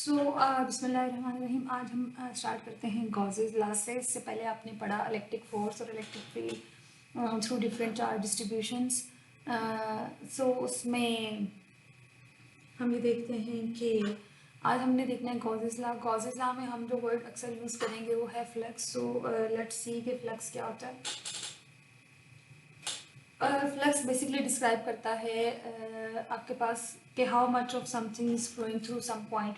बिस्मिल्लाहिर्रहमानिर्रहीम। आज हम स्टार्ट करते हैं गॉसेस लॉ से। इससे पहले आपने पढ़ा इलेक्ट्रिक फोर्स और electric field through different charge distributions. उसमें हम ये देखते हैं कि आज हमने देखना है गॉसेस लॉ। गॉसेस लॉ में हम जो वर्ड अक्सर यूज़ करेंगे वो है फ्लक्स। लेट्स सी कि फ्लक्स क्या होता है। फ्लक्स बेसिकली डिस्क्राइब करता है आपके पास कि how much of something is flowing through some point,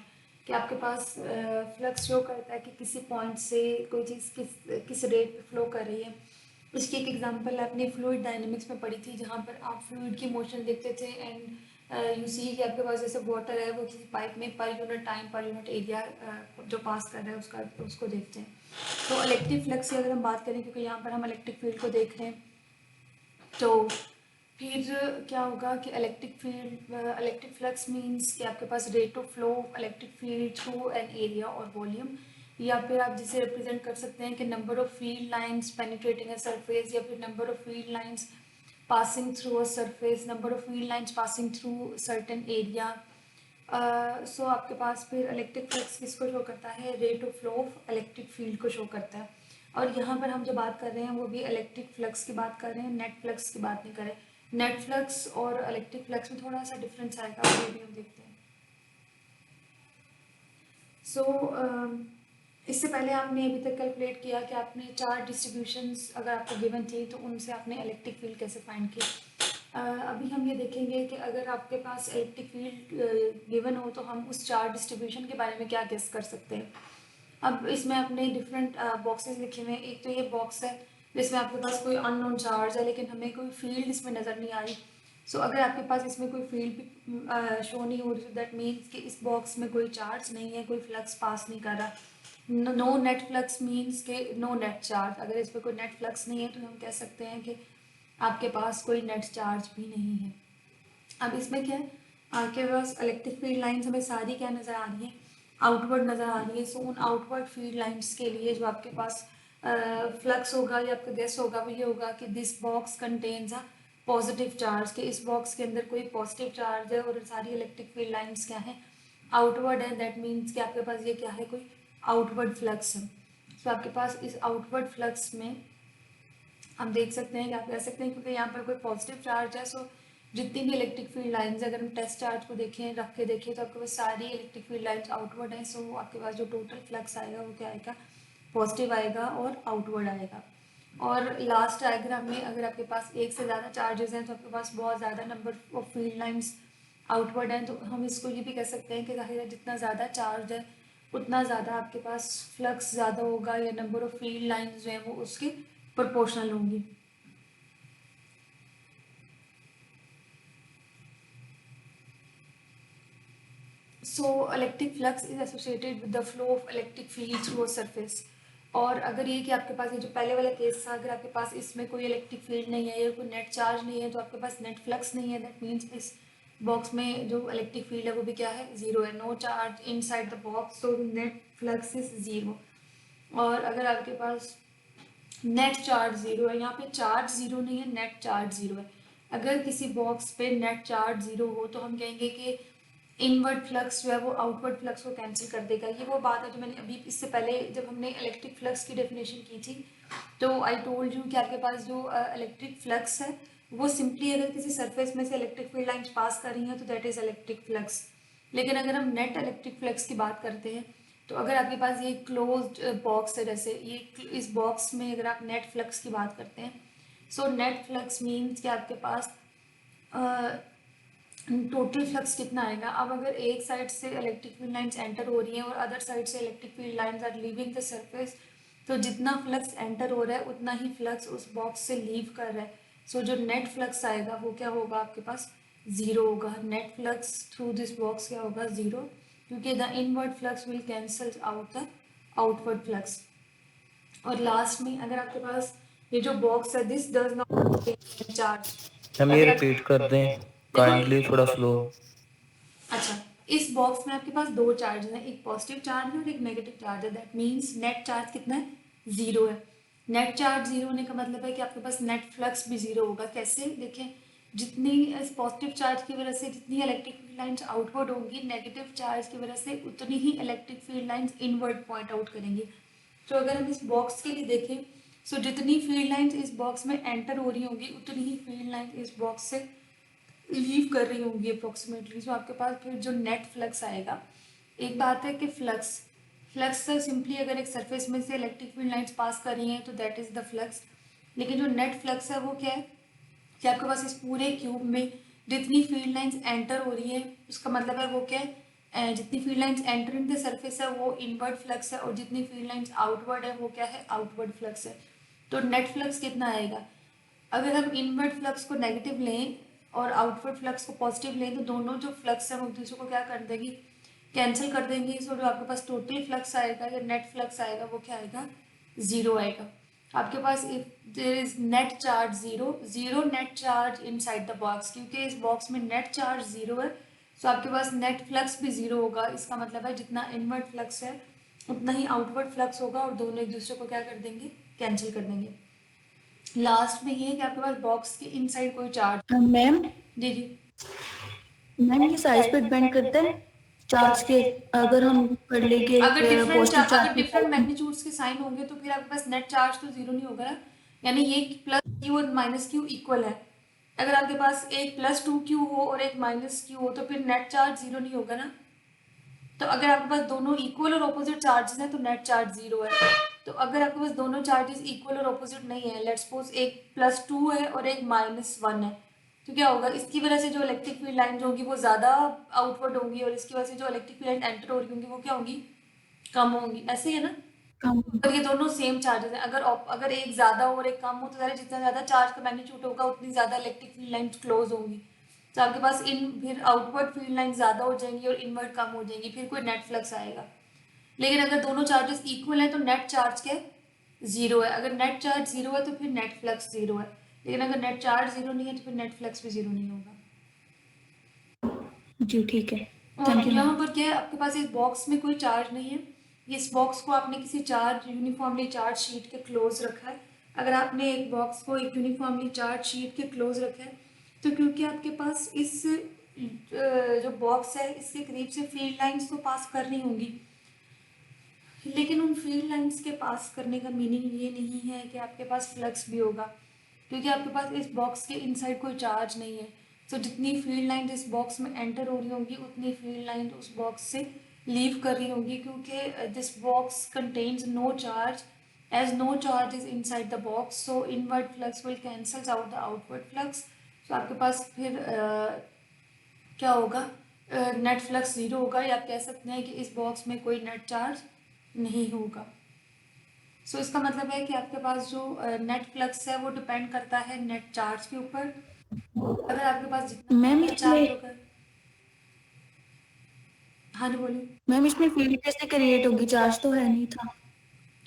कि आपके पास फ्लक्स शो करता है कि किसी पॉइंट से कोई चीज़ किस रेट पे फ्लो कर रही है। इसकी एक एग्जांपल आपने फ्लूइड डायनेमिक्स में पढ़ी थी, जहाँ पर आप फ्लूइड की मोशन देखते थे एंड यू सी कि आपके पास जैसे वाटर है वो किसी पाइप में per unit time per unit area जो पास कर रहा है उसको देखते हैं। तो इलेक्ट्रिक फ्लक्स की अगर हम बात करें, क्योंकि यहाँ पर हम इलेक्ट्रिक फील्ड को देख रहे हैं, तो फिर क्या होगा कि इलेक्ट्रिक फ्लक्स मींस कि आपके पास rate of flow of electric field through an area और वॉल्यूम, या फिर आप जिसे रिप्रेजेंट कर सकते हैं कि number of field lines penetrating a surface, या फिर number of field lines passing through a surface, number of field lines passing through certain area. आपके पास फिर इलेक्ट्रिक फ्लक्स किसको शो करता है, rate of flow of electric field को show करता है। और यहाँ पर हम जो बात कर रहे हैं वो भी इलेक्ट्रिक फ्लक्स की बात कर रहे हैं, नेट फ्लक्स की बात नहीं कर रहे। नेट फ्लक्स और इलेक्ट्रिक फ्लक्स में थोड़ा सा डिफरेंस आएगा, वो भी हम देखते हैं। इससे पहले आपने अभी तक कैलकुलेट किया कि आपने चार डिस्ट्रीब्यूशंस अगर आपको गिवन थी तो उनसे आपने इलेक्ट्रिक फील्ड कैसे फाइंड की। अभी हम ये देखेंगे कि अगर आपके पास इलेक्ट्रिक फील्ड गिवन हो तो हम उस चार डिस्ट्रीब्यूशन के बारे में क्या गेस कर सकते हैं। अब इसमें आपने डिफरेंट बॉक्सेस लिखे हुए हैं। एक तो ये बॉक्स है जिसमें आपके पास कोई अननोन चार्ज है लेकिन हमें कोई फील्ड इसमें नज़र नहीं आ रही। अगर आपके पास इसमें कोई फील्ड भी शो नहीं हो रही तो दैट मीन्स कि इस बॉक्स में कोई चार्ज नहीं है, कोई फ्लक्स पास नहीं कर रहा। नो नेट फ्लक्स मीन्स के नो नेट चार्ज। अगर इस पर कोई नेट फ्लक्स नहीं है तो हम कह सकते हैं कि आपके पास कोई नेट चार्ज भी नहीं है। अब इसमें क्या है, आपके पास इलेक्ट्रिक फील्ड लाइंस हमें सारी क्या नज़र आ रही है, आउटवर्ड नज़र आ रही है। उन आउटवर्ड फील्ड लाइंस के लिए जो आपके पास फ्लक्स होगा या आपका गेस होगा वो ये होगा कि this box contains a positive charge, के इस बॉक्स के अंदर कोई पॉजिटिव चार्ज है और सारी इलेक्ट्रिक फील्ड लाइंस क्या है, आउटवर्ड है। दैट मीन्स कि आपके पास ये क्या है, कोई आउटवर्ड फ्लक्स है। आपके पास इस आउटवर्ड फ्लक्स में हम देख सकते हैं कि आप कह सकते हैं क्योंकि यहाँ पर कोई पॉजिटिव चार्ज है, जितनी भी इलेक्ट्रिक फील्ड लाइंस, अगर हम टेस्ट चार्ज को देखें रख के देखें तो आपके पास सारी इलेक्ट्रिक फील्ड लाइंस आउटवर्ड हैं। आपके पास जो टोटल फ्लक्स आएगा वो क्या आएगा, पॉजिटिव आएगा और आउटवर्ड आएगा। और लास्ट डायग्राम में अगर आपके पास एक से ज़्यादा चार्जेस हैं तो आपके पास बहुत ज़्यादा number of field lines outward हैं। तो हम इसको ये भी कह सकते हैं कि जाहिर है जितना ज़्यादा चार्ज है उतना ज़्यादा आपके पास फ्लक्स ज़्यादा होगा, या नंबर ऑफ फील्ड लाइंस जो है वो उसके प्रोपोर्शनल होंगी। Electric flux is associated with the flow of electric field through a surface. और अगर ये कि आपके पास ये जो पहले वाला केस था, अगर आपके पास इसमें कोई इलेक्ट्रिक फील्ड नहीं है या कोई नेट चार्ज नहीं है तो आपके पास नेट फ्लक्स नहीं है। दैट मीन्स इस बॉक्स में जो इलेक्ट्रिक फील्ड है वो भी क्या है, ज़ीरो है। No charge inside the box, तो नेट फ्लक्स इज ज़ीरो। और अगर आपके पास नेट चार्ज ज़ीरो है, यहाँ पे चार्ज ज़ीरो नहीं है, नेट चार्ज ज़ीरो है। अगर किसी बॉक्स पे नेट चार्ज ज़ीरो हो तो हम कहेंगे कि इनवर्ड फ्लक्स जो है वो आउटवर्ड फ्लक्स को कैंसिल कर देगा। ये वो बात है जो मैंने अभी इससे पहले जब हमने इलेक्ट्रिक फ्लक्स की डेफिनेशन की थी तो आई टोल्ड यू कि आपके पास जो इलेक्ट्रिक फ्लक्स है वो सिंपली अगर किसी सरफेस में से इलेक्ट्रिक फील्ड लाइंस पास कर रही हैं तो दैट इज़ इलेक्ट्रिक फ्लक्स। लेकिन अगर हम नेट इलेक्ट्रिक फ्लक्स की बात करते हैं तो अगर आपके पास ये क्लोज्ड बॉक्स है, जैसे ये इस बॉक्स में अगर आप नेट फ्लक्स की बात करते हैं, नेट फ्लक्स मीन्स कि आपके पास टोटल फ्लक्स कितना आएगा। अब अगर एक साइड से इलेक्ट्रिक फील्ड लाइंस एंटर हो रही हैं और अदर साइड से electric field lines are leaving the surface, तो जितना फ्लक्स एंटर हो रहा है उतना ही फ्लक्स उस बॉक्स से लीव कर रहा है। जो नेट फ्लक्स आएगा वो क्या होगा, आपके पास ज़ीरो होगा। Net flux through this box क्या होगा, ज़ीरो, क्योंकि the inward flux will cancel out the outward flux. और लास्ट में अगर आपके पास ये जो बॉक्स है, दिस डज नॉट चार्ज। हम ये अगर रिपीट कर दें देखो काइंडली, थोड़ा स्लो। अच्छा, इस बॉक्स में आपके पास दो चार्ज हैं, एक पॉजिटिव चार्ज है और एक नेगेटिव चार्ज है। दैट मीन्स नेट चार्ज कितना है, ज़ीरो है। नेट चार्ज ज़ीरो होने का मतलब है कि आपके पास नेट फ्लक्स भी ज़ीरो होगा। कैसे देखें, जितनी इस पॉजिटिव चार्ज की वजह से जितनी इलेक्ट्रिक फील्ड लाइंस आउटवर्ड होंगी, नेगेटिव चार्ज की वजह से उतनी ही electric field lines inward point out करेंगी। तो अगर हम इस बॉक्स के लिए देखें, सो जितनी फील्ड लाइंस इस बॉक्स में एंटर हो रही होंगी उतनी ही फील्ड लाइंस इस बॉक्स से लीव कर रही होंगी अप्रोक्सीमेटली। सो आपके पास फिर जो नेट फ्लक्स आएगा, एक बात है कि फ्लक्स फ्लक्स से सिंपली अगर एक सरफेस में से इलेक्ट्रिक फील्ड लाइंस पास कर रही हैं तो दैट इज़ द फ्लक्स। लेकिन जो नेट फ्लक्स है वो क्या है कि आपके पास इस पूरे क्यूब में जितनी फील्ड लाइंस एंटर हो रही है उसका मतलब है वो क्या है, जितनी field lines entering the surface है वो इनवर्ड फ्लक्स है, और जितनी फील्ड लाइंस आउटवर्ड है वो क्या है, आउटवर्ड फ्लक्स है। तो नेट फ्लक्स कितना आएगा, अगर हम इनवर्ड फ्लक्स को नेगेटिव लें और आउटवर्ड फ्लक्स को पॉजिटिव लें तो दोनों जो फ्लक्स है वो एक दूसरे को क्या कर देंगी, कैंसिल कर देंगे। सो जो आपके पास टोटल फ्लक्स आएगा या नेट फ्लक्स आएगा वो क्या आएगा, ज़ीरो आएगा। आपके पास if there is net charge zero, zero net charge inside the box, क्योंकि इस बॉक्स में नेट चार्ज ज़ीरो है, सो आपके पास नेट फ्लक्स भी ज़ीरो होगा। इसका मतलब है जितना इनवर्ड फ्लक्स है उतना ही आउटवर्ड फ्लक्स होगा और दोनों एक दूसरे को क्या कर देंगे, कैंसिल कर देंगे। लास्ट में ये है कि आपके पास बॉक्स के इनसाइड कोई चार्ज, मैम जी जी, मैम ये साइज पे डिपेंड करता है चार्ज के। अगर हम पढ़ ले कि एक पॉजिटिव अगर चार्ज के डिफरेंट साथ। मैग्नीट्यूड्स के साइन होंगे तो फिर आपके पास नेट चार्ज तो जीरो नहीं होगा ना, यानी ये प्लस क्यू और माइनस क्यू इक्वल है। अगर आपके पास एक प्लस टू क्यू हो और एक माइनस क्यू हो तो फिर नेट चार्ज जीरो नहीं होगा ना। तो अगर आपके पास दोनों इक्वल और ऑपोजिट चार्जेस हैं तो नेट चार्ज जीरो है। तो अगर आपके पास दोनों चार्जेस इक्वल और ऑपोजिट नहीं है, लेट्स सपोज एक प्लस टू है और एक माइनस वन है, तो क्या होगा, इसकी वजह से जो इलेक्ट्रिक फील्ड लाइन होंगी वो ज़्यादा आउटवर्ड होंगी और इसकी वजह से जो इलेक्ट्रिक फील्ड लाइन एंटर हो रही होंगी वो क्या होंगी, कम होंगी। ऐसे ही है ना। कम। और ये दोनों सेम चार्जेस हैं, अगर एक ज़्यादा हो और एक कम हो तो ज़्यादा जितना ज़्यादा चार्ज का मैग्नीट्यूड होगा उतनी ज़्यादा इलेक्ट्रिक फील्ड लाइन क्लोज होंगी। तो आपके पास इन फिर आउटवर्ड फील्ड लाइन ज़्यादा हो जाएंगी और इनवर्ड कम हो जाएंगी, फिर कोई नेट फ्लक्स आएगा। लेकिन अगर दोनों चार्जेस इक्वल हैं तो नेट चार्ज के जीरो है, अगर नेट चार्ज जीरो है तो फिर नेट फ्लक्स जीरो है, लेकिन अगर नेट चार्ज जीरो नहीं है तो फिर नेट फ्लक्स भी जीरो नहीं होगा। जी ठीक है, और थैंक यू यहाँ मैम। पर क्या है, आपके पास इस बॉक्स में कोई चार्ज नहीं है, इस बॉक्स को आपने किसी चार्ज यूनिफॉर्मली चार्ज शीट के क्लोज रखा है। अगर आपने एक बॉक्स को एक यूनिफॉर्मली चार्ज शीट के क्लोज रखा है तो क्योंकि आपके पास इस जो बॉक्स है इसके करीब से फील्ड लाइंस तो पास करनी होंगी, लेकिन उन फील्ड लाइंस के पास करने का मीनिंग ये नहीं है कि आपके पास फ्लक्स भी होगा, क्योंकि आपके पास इस बॉक्स के इनसाइड कोई चार्ज नहीं है। तो जितनी फील्ड लाइन इस बॉक्स में एंटर हो रही होंगी उतनी फील्ड लाइन उस बॉक्स से लीव कर रही होंगी, क्योंकि this box contains no charge, as no charge is inside the box, so inward flux will cancels out the outward flux. तो आपके पास फिर क्या होगा, नेट फ्लक्स ज़ीरो होगा, या आप कह सकते हैं कि इस बॉक्स में कोई नेट चार्ज नहीं होगा। सो इसका मतलब है कि आपके पास जो नेट फ्लक्स है वो डिपेंड करता है नेट चार्ज के ऊपर। अगर आपके पास जितना मैम ज़्यादा चार्ज इसमें होगा, हाँ जी बोलिए। मैम इसमें फील्ड कैसे क्रिएट होगी, चार्ज तो है नहीं था।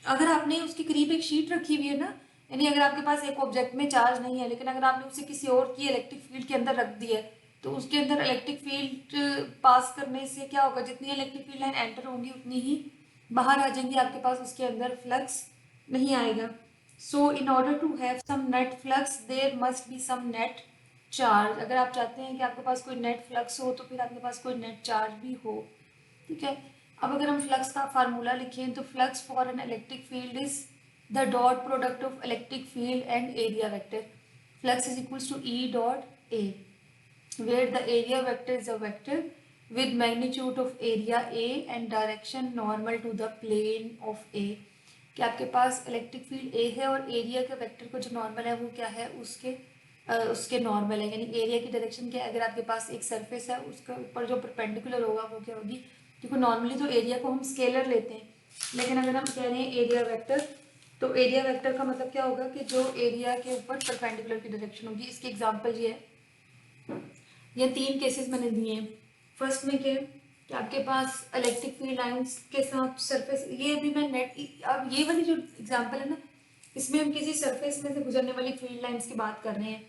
अगर आपने उसके करीब एक शीट रखी हुई है ना, यानी अगर आपके पास एक ऑब्जेक्ट में चार्ज नहीं है लेकिन अगर आपने उसे किसी और की इलेक्ट्रिक फील्ड के अंदर रख दिया है तो उसके अंदर इलेक्ट्रिक फील्ड पास करने से क्या होगा, जितनी इलेक्ट्रिक फील्ड लाइन एंटर होंगी उतनी ही बाहर आ जाएंगी, आपके पास उसके अंदर फ्लक्स नहीं आएगा। So in order to have some net flux there must be some net charge. अगर आप चाहते हैं कि आपके पास कोई नेट फ्लक्स हो तो फिर आपके पास कोई नेट चार्ज भी हो, ठीक है। अब अगर हम फ्लक्स का फार्मूला लिखें तो flux for an electric field is the dot product of electric field and area vector. Flux is equals to E dot A, where the area vector is a vector with magnitude of area A and direction normal to the plane of A। कि आपके पास electric field A है और area के vector को जो normal है वो क्या है, उसके नॉर्मल है, यानी एरिया की डायरेक्शन क्या है, अगर आपके पास एक सरफेस है उसके ऊपर जो परपेंडिकुलर होगा वो क्या होगी, क्योंकि नॉर्मली तो एरिया को हम स्केलर लेते हैं, लेकिन अगर हम कह रहे हैं एरिया वेक्टर तो एरिया वेक्टर का मतलब क्या होगा कि जो एरिया के ऊपर परपेंडिकुलर की डायरेक्शन होगी। इसकी एग्जांपल ये है, ये तीन केसेस मैंने दिए हैं। फर्स्ट में क्या है कि आपके पास इलेक्ट्रिक फील्ड लाइंस के साथ सरफेस, ये भी मैं नेट, अब ये वाली जो एग्जांपल है ना इसमें हम किसी सरफेस में से गुजरने वाली फील्ड लाइंस की बात कर रहे हैं,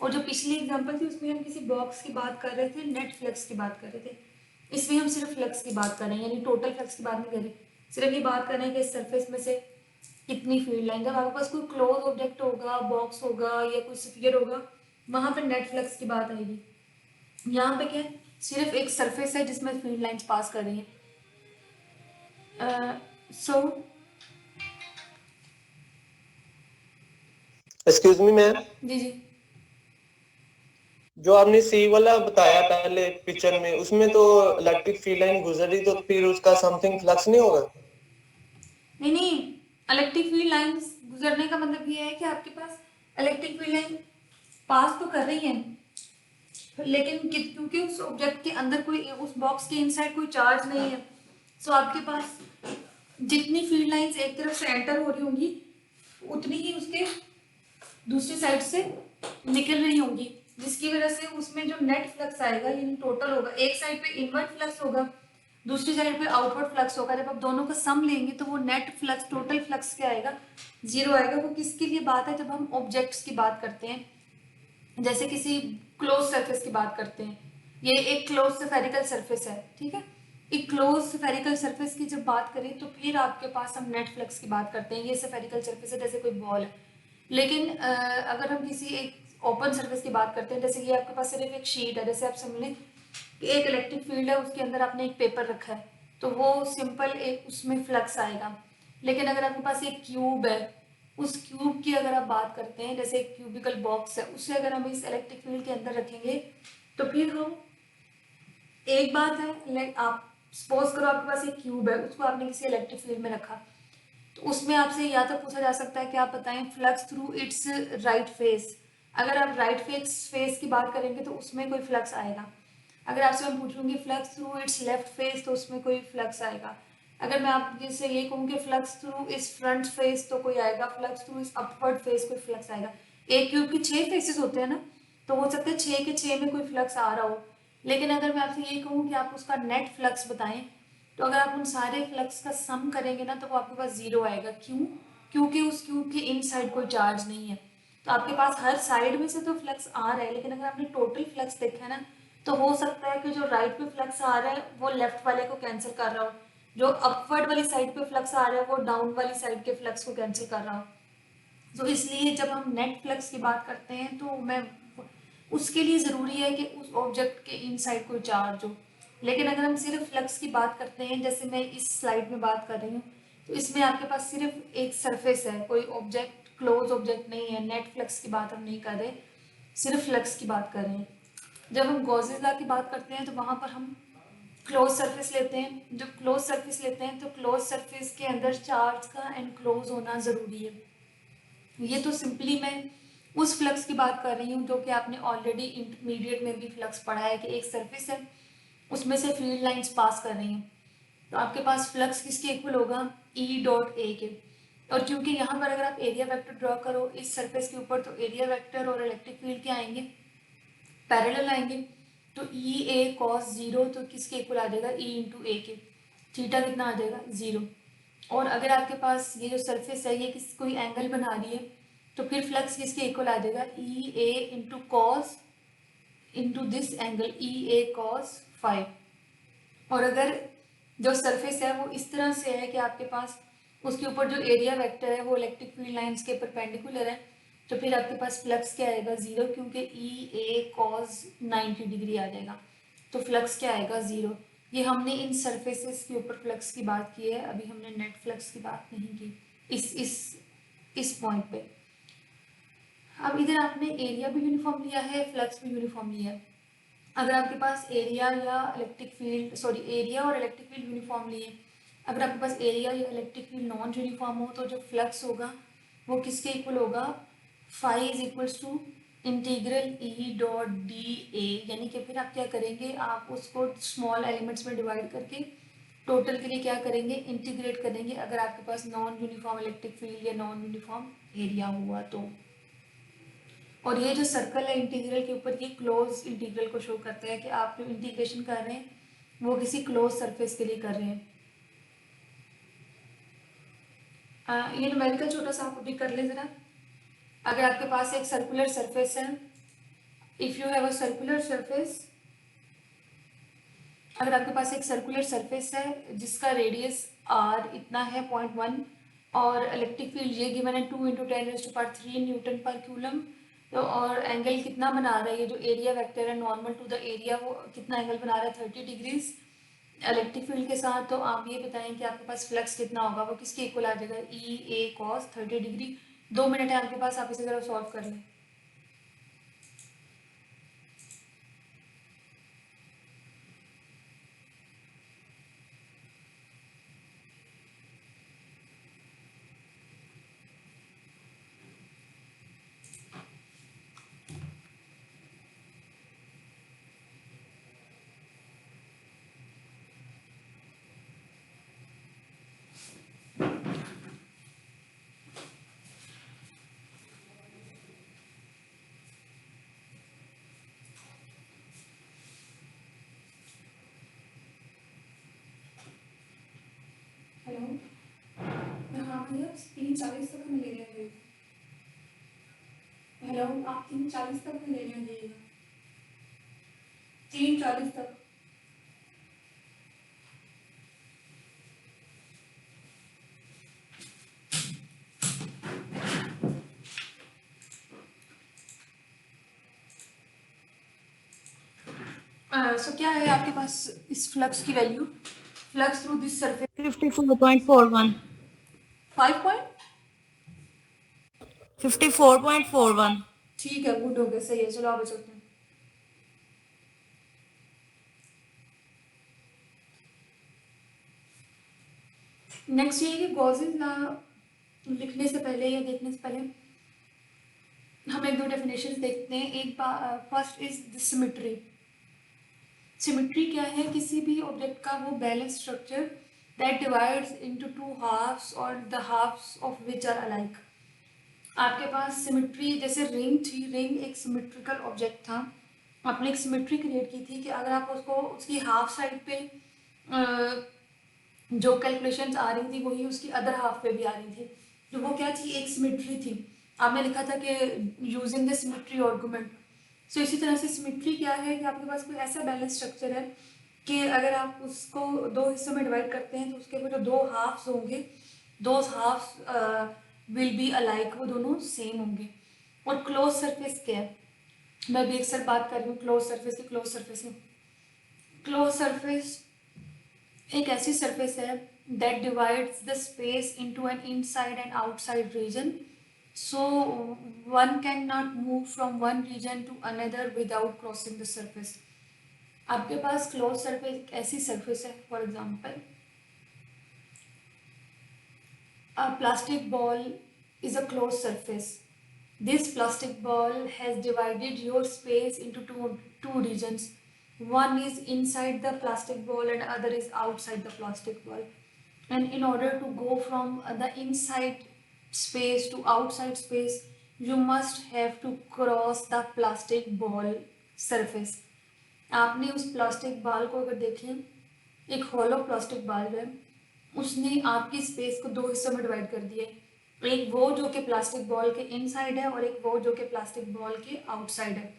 और जो पिछली एग्जांपल थी उसमें हम किसी बॉक्स की बात कर रहे थे, नेट फ्लक्स की बात कर रहे थे। इसमें हम सिर्फ फ्लक्स की बात कर रहे हैं, यानी टोटल फ्लक्स की बात नहीं कर रहे, सिर्फ ये बात कर रहे हैं कि इस सरफेस में से कितनी फील्ड लाइन। जब आपके पास कोई क्लोज ऑब्जेक्ट होगा, बॉक्स होगा या कोई स्फीयर होगा, वहाँ पे नेट फ्लक्स की बात आएगी। यहाँ पे क्या है, सिर्फ एक सरफेस है जिसमें फील्ड लाइंस पास कर रही हैं। सो एक्सक्यूज मी मैम, जी जी, जो आपने सी वाला बताया पहले पिक्चर में, उसमें तो इलेक्ट्रिक फील्ड लाइन गुजरी, तो फिर उसका समथिंग फ्लक्स नहीं होगा? नहीं नहीं, इलेक्ट्रिक फील्ड लाइंस गुजरने का मतलब ये है कि आपके पास इलेक्ट्रिक फील्ड लाइन पास तो कर रही है, लेकिन क्योंकि उस ऑब्जेक्ट के अंदर कोई, उस बॉक्स के इनसाइड कोई चार्ज नहीं है, सो आपके पास जितनी फील्ड लाइंस एक तरफ से एंटर हो रही होंगी उतनी ही उसके दूसरी साइड से निकल रही होंगी, जिसकी वजह से उसमें जो नेट फ्लक्स आएगा यानी टोटल होगा, एक साइड पे इनवर्ट फ्लक्स होगा, दूसरी साइड पे आउटवर्ड फ्लक्स होगा। जब आप दोनों का सम लेंगे तो वो नेट फ्लक्स, टोटल फ्लक्स क्या आएगा, जीरो आएगा। वो किसके लिए बात है, जब हम ऑब्जेक्ट्स की बात करते हैं, जैसे किसी क्लोज सरफेस की बात करते हैं, ये एक क्लोज स्फेरिकल सरफेस है, ठीक है, एक क्लोज स्फेरिकल सरफेस की जब बात करें तो फिर आपके पास हम नेट फ्लक्स की बात करते हैं। ये स्फेरिकल सरफेस है, जैसे कोई बॉल है। लेकिन अगर हम किसी एक ओपन सरफेस की बात करते हैं, जैसे ये आपके पास सिर्फ एक शीट है, जैसे आप समझ लें कि एक इलेक्ट्रिक फील्ड है, उसके अंदर आपने एक पेपर रखा है, तो वो सिंपल एक उसमें फ्लक्स आएगा। लेकिन अगर आपके पास एक क्यूब है, उस क्यूब की अगर आप बात करते हैं, जैसे एक क्यूबिकल बॉक्स है, उसे अगर हम इस इलेक्ट्रिक फील्ड के अंदर रखेंगे तो फिर हम, एक बात है, आप सपोज करो आपके पास एक क्यूब है, उसको आपने किसी इलेक्ट्रिक फील्ड में रखा, तो उसमें आपसे या तो पूछा जा सकता है कि आप बताएं flux through it's right face. अगर आप राइट फेस की बात करेंगे तो उसमें कोई फ्लक्स आएगा। अगर आपसे मैं पूछूंगी flux through it's left face, तो उसमें कोई फ्लक्स आएगा। अगर मैं आपसे ये कहूँ कि फ्लक्स थ्रू इस फ्रंट फेस, तो कोई आएगा। फ्लक्स थ्रू इस अपवर्ड फेस, कोई फ्लक्स आएगा। एक क्यूब के 6 फेसेस होते हैं ना, तो हो सकता है 6 के 6 में कोई फ्लक्स आ रहा हो। लेकिन अगर मैं आपसे ये कहूँ कि आप उसका नेट फ्लक्स बताएं, तो अगर आप उन सारे फ्लक्स का सम करेंगे ना, तो वो आपके पास जीरो आएगा। क्यों? क्योंकि उस क्यूब के इन साइड कोई चार्ज नहीं है। तो आपके पास हर साइड में से तो फ्लक्स आ रहा है, लेकिन अगर आपने टोटल फ्लक्स देखा है ना, तो हो सकता है कि जो राइट पे फ्लक्स आ रहा है वो लेफ्ट वाले को कैंसिल कर रहा हो, जो अपवर्ड वाली साइड पे फ्लक्स आ रहा है वो डाउन वाली साइड के फ्लक्स को कैंसिल कर रहा हो। तो इसलिए जब हम नेट फ्लक्स की बात करते हैं तो मैं, उसके लिए ज़रूरी है कि उस ऑब्जेक्ट के इनसाइड कोई चार्ज हो। लेकिन अगर हम सिर्फ फ्लक्स की बात करते हैं, जैसे मैं इस स्लाइड में बात कर रही हूँ, तो इसमें आपके पास सिर्फ एक सरफेस है, कोई ऑब्जेक्ट, क्लोज ऑब्जेक्ट नहीं है। नेट फ्लक्स की बात हम नहीं कर रहे, सिर्फ फ्लक्स की बात कर रहे हैं। जब हम गॉसेस लॉ की बात करते हैं तो वहाँ पर हम क्लोज सरफेस लेते हैं। जब क्लोज सरफेस लेते हैं तो क्लोज सरफेस के अंदर चार्ज का एनक्लोज होना ज़रूरी है। ये तो सिंपली मैं उस फ्लक्स की बात कर रही हूँ जो कि आपने ऑलरेडी इंटरमीडिएट में भी फ्लक्स पढ़ा है, कि एक सरफेस है, उसमें से फील्ड लाइंस पास कर रही हैं। तो आपके पास फ्लक्स किसके इक्वल होगा, ई डॉट ए के। और क्योंकि यहाँ पर अगर आप एरिया वेक्टर ड्रॉ करो इस सरफेस के ऊपर, तो एरिया वेक्टर और इलेक्ट्रिक फील्ड क्या आएंगे, पैरेलल आएंगे। तो ई ए कॉस जीरो तो किसके इक्वल आ जाएगा, ई इंटू ए के। थीटा कितना आ जाएगा, जीरो। और अगर आपके पास ये जो सरफेस है ये किस कोई एंगल बना रही है, तो फिर फ्लक्स किसके इक्वल आ जाएगा, E A into cos into this angle, E A cos 5। और अगर जो सरफेस है वो इस तरह से है कि आपके पास उसके ऊपर जो एरिया वेक्टर है वो इलेक्ट्रिक फील्ड लाइंस के परपेंडिकुलर है, तो फिर आपके पास फ्लक्स क्या आएगा, जीरो, क्योंकि ई ए कॉस 90 डिग्री आ जाएगा। तो फ्लक्स क्या आएगा, जीरो। ये हमने इन सरफेसेस के ऊपर फ्लक्स की बात की है, अभी हमने नेट फ्लक्स की बात नहीं की इस पॉइंट पे। अब इधर आपने एरिया भी यूनिफॉर्म लिया है, फ्लक्स भी यूनिफॉर्म लिया है। अगर आपके पास एरिया या इलेक्ट्रिक फील्ड, सॉरी, एरिया और इलेक्ट्रिक फील्ड यूनिफॉर्म लिए, अगर आपके पास एरिया या इलेक्ट्रिक फील्ड नॉन यूनिफॉर्म हो, तो जो फ्लक्स होगा वो किसके इक्वल होगा, phi is equals to integral E dot D A. यानी कि फिर आप क्या करेंगे, आप उसको स्मॉल एलिमेंट्स में डिवाइड करके टोटल के लिए क्या करेंगे, इंटीग्रेट करेंगे, अगर आपके पास नॉन यूनिफॉर्म इलेक्ट्रिक फील्ड या नॉन यूनिफॉर्म एरिया हुआ तो। और ये जो सर्कल है इंटीग्रल के ऊपर, ये क्लोज इंटीग्रल को शो करता है कि आप जो इंटीग्रेशन कर रहे हैं वो किसी क्लोज सरफेस के लिए कर रहे हैं। ये न्यूमेरिकल छोटा सा आप अभी कर ले जरा। अगर आपके पास एक सर्कुलर सरफेस है, if you have a circular surface, अगर आपके पास एक सर्कुलर सरफेस है जिसका रेडियस r इतना है 0.1, और इलेक्ट्रिक फील्ड ये गिवन है 2 × 10⁻³ न्यूटन पर कूलम, तो और एंगल कितना बना रहा है, ये जो एरिया वेक्टर है नॉर्मल टू द एरिया, वो कितना एंगल बना रहा है 30 डिग्रीज इलेक्ट्रिक फील्ड के साथ। तो आप ये बताएं कि आपके पास फ्लक्स कितना होगा, वो किसके इक्वल आ जाएगा, E A cos 30 degree. 2 minute है आपके पास, आप इसे ज़रा सॉल्व कर लें। हेलो, हाँ भैया 3:40 तक हमें लेने आ जाइएगा। हेलो, आप 3:40 तक में लेने आ जाइएगा, 3:40 तक। सो क्या है आपके पास इस फ्लक्स की value, flux through this surface 54.41 5 54.41 ठीक है, गुड हो गया, सही है, चलो आगे चलते हैं। नेक्स्ट ये है कि गॉसेस लॉ लिखने से पहले या देखने से पहले हम एक दो डेफिनेशंस देखते हैं। एक first is the symmetry. Symmetry क्या है, किसी भी ऑब्जेक्ट का वो balance structure that divides into two halves और the halves of which are alike. आपके पास सिमेट्री, जैसे रिंग थी, रिंग एक सिमेट्रिकल ऑब्जेक्ट था, आपने एक सिमेट्री क्रिएट की थी कि अगर आप उसको उसकी हाफ साइड पे जो कैलकुलेशंस आ रही थी वही उसकी अदर हाफ पे भी आ रही थी, तो वो क्या थी, एक सिमेट्री थी। आपने लिखा था कि यूजिंग द सिमेट्री आर्गुमेंट। सो इसी तरह से सिमेट्री क्या है कि आपके पास कोई ऐसा बैलेंस स्ट्रक्चर है कि अगर आप उसको दो हिस्सों में डिवाइड करते हैं तो उसके वो जो दो हाफ्स होंगे, दो हाफ्स विल बी अलाइक, वो दोनों सेम होंगे। और क्लोज सरफेस क्या है, मैं भी अक्सर बात कर रही हूँ क्लोज सरफेस की। क्लोज सरफेस है, क्लोज सरफेस एक ऐसी सरफेस है that divides the space into an inside and outside region, so one can not move from one region to another without crossing the surface. आपके पास close surface एक ऐसी surface है, for example a plastic ball is a closed surface. This plastic ball has divided your space into two regions. One is inside the plastic ball and other is outside the plastic ball. And in order to go from the inside space to outside space, you must have to cross the plastic ball surface. आपने उस plastic ball को अगर देखें, एक hollow plastic ball है, उसने आपकी space को दो हिस्सों में डिवाइड कर दिया है, एक वो जो कि प्लास्टिक बॉल के इनसाइड है और एक वो जो कि प्लास्टिक बॉल के आउटसाइड है।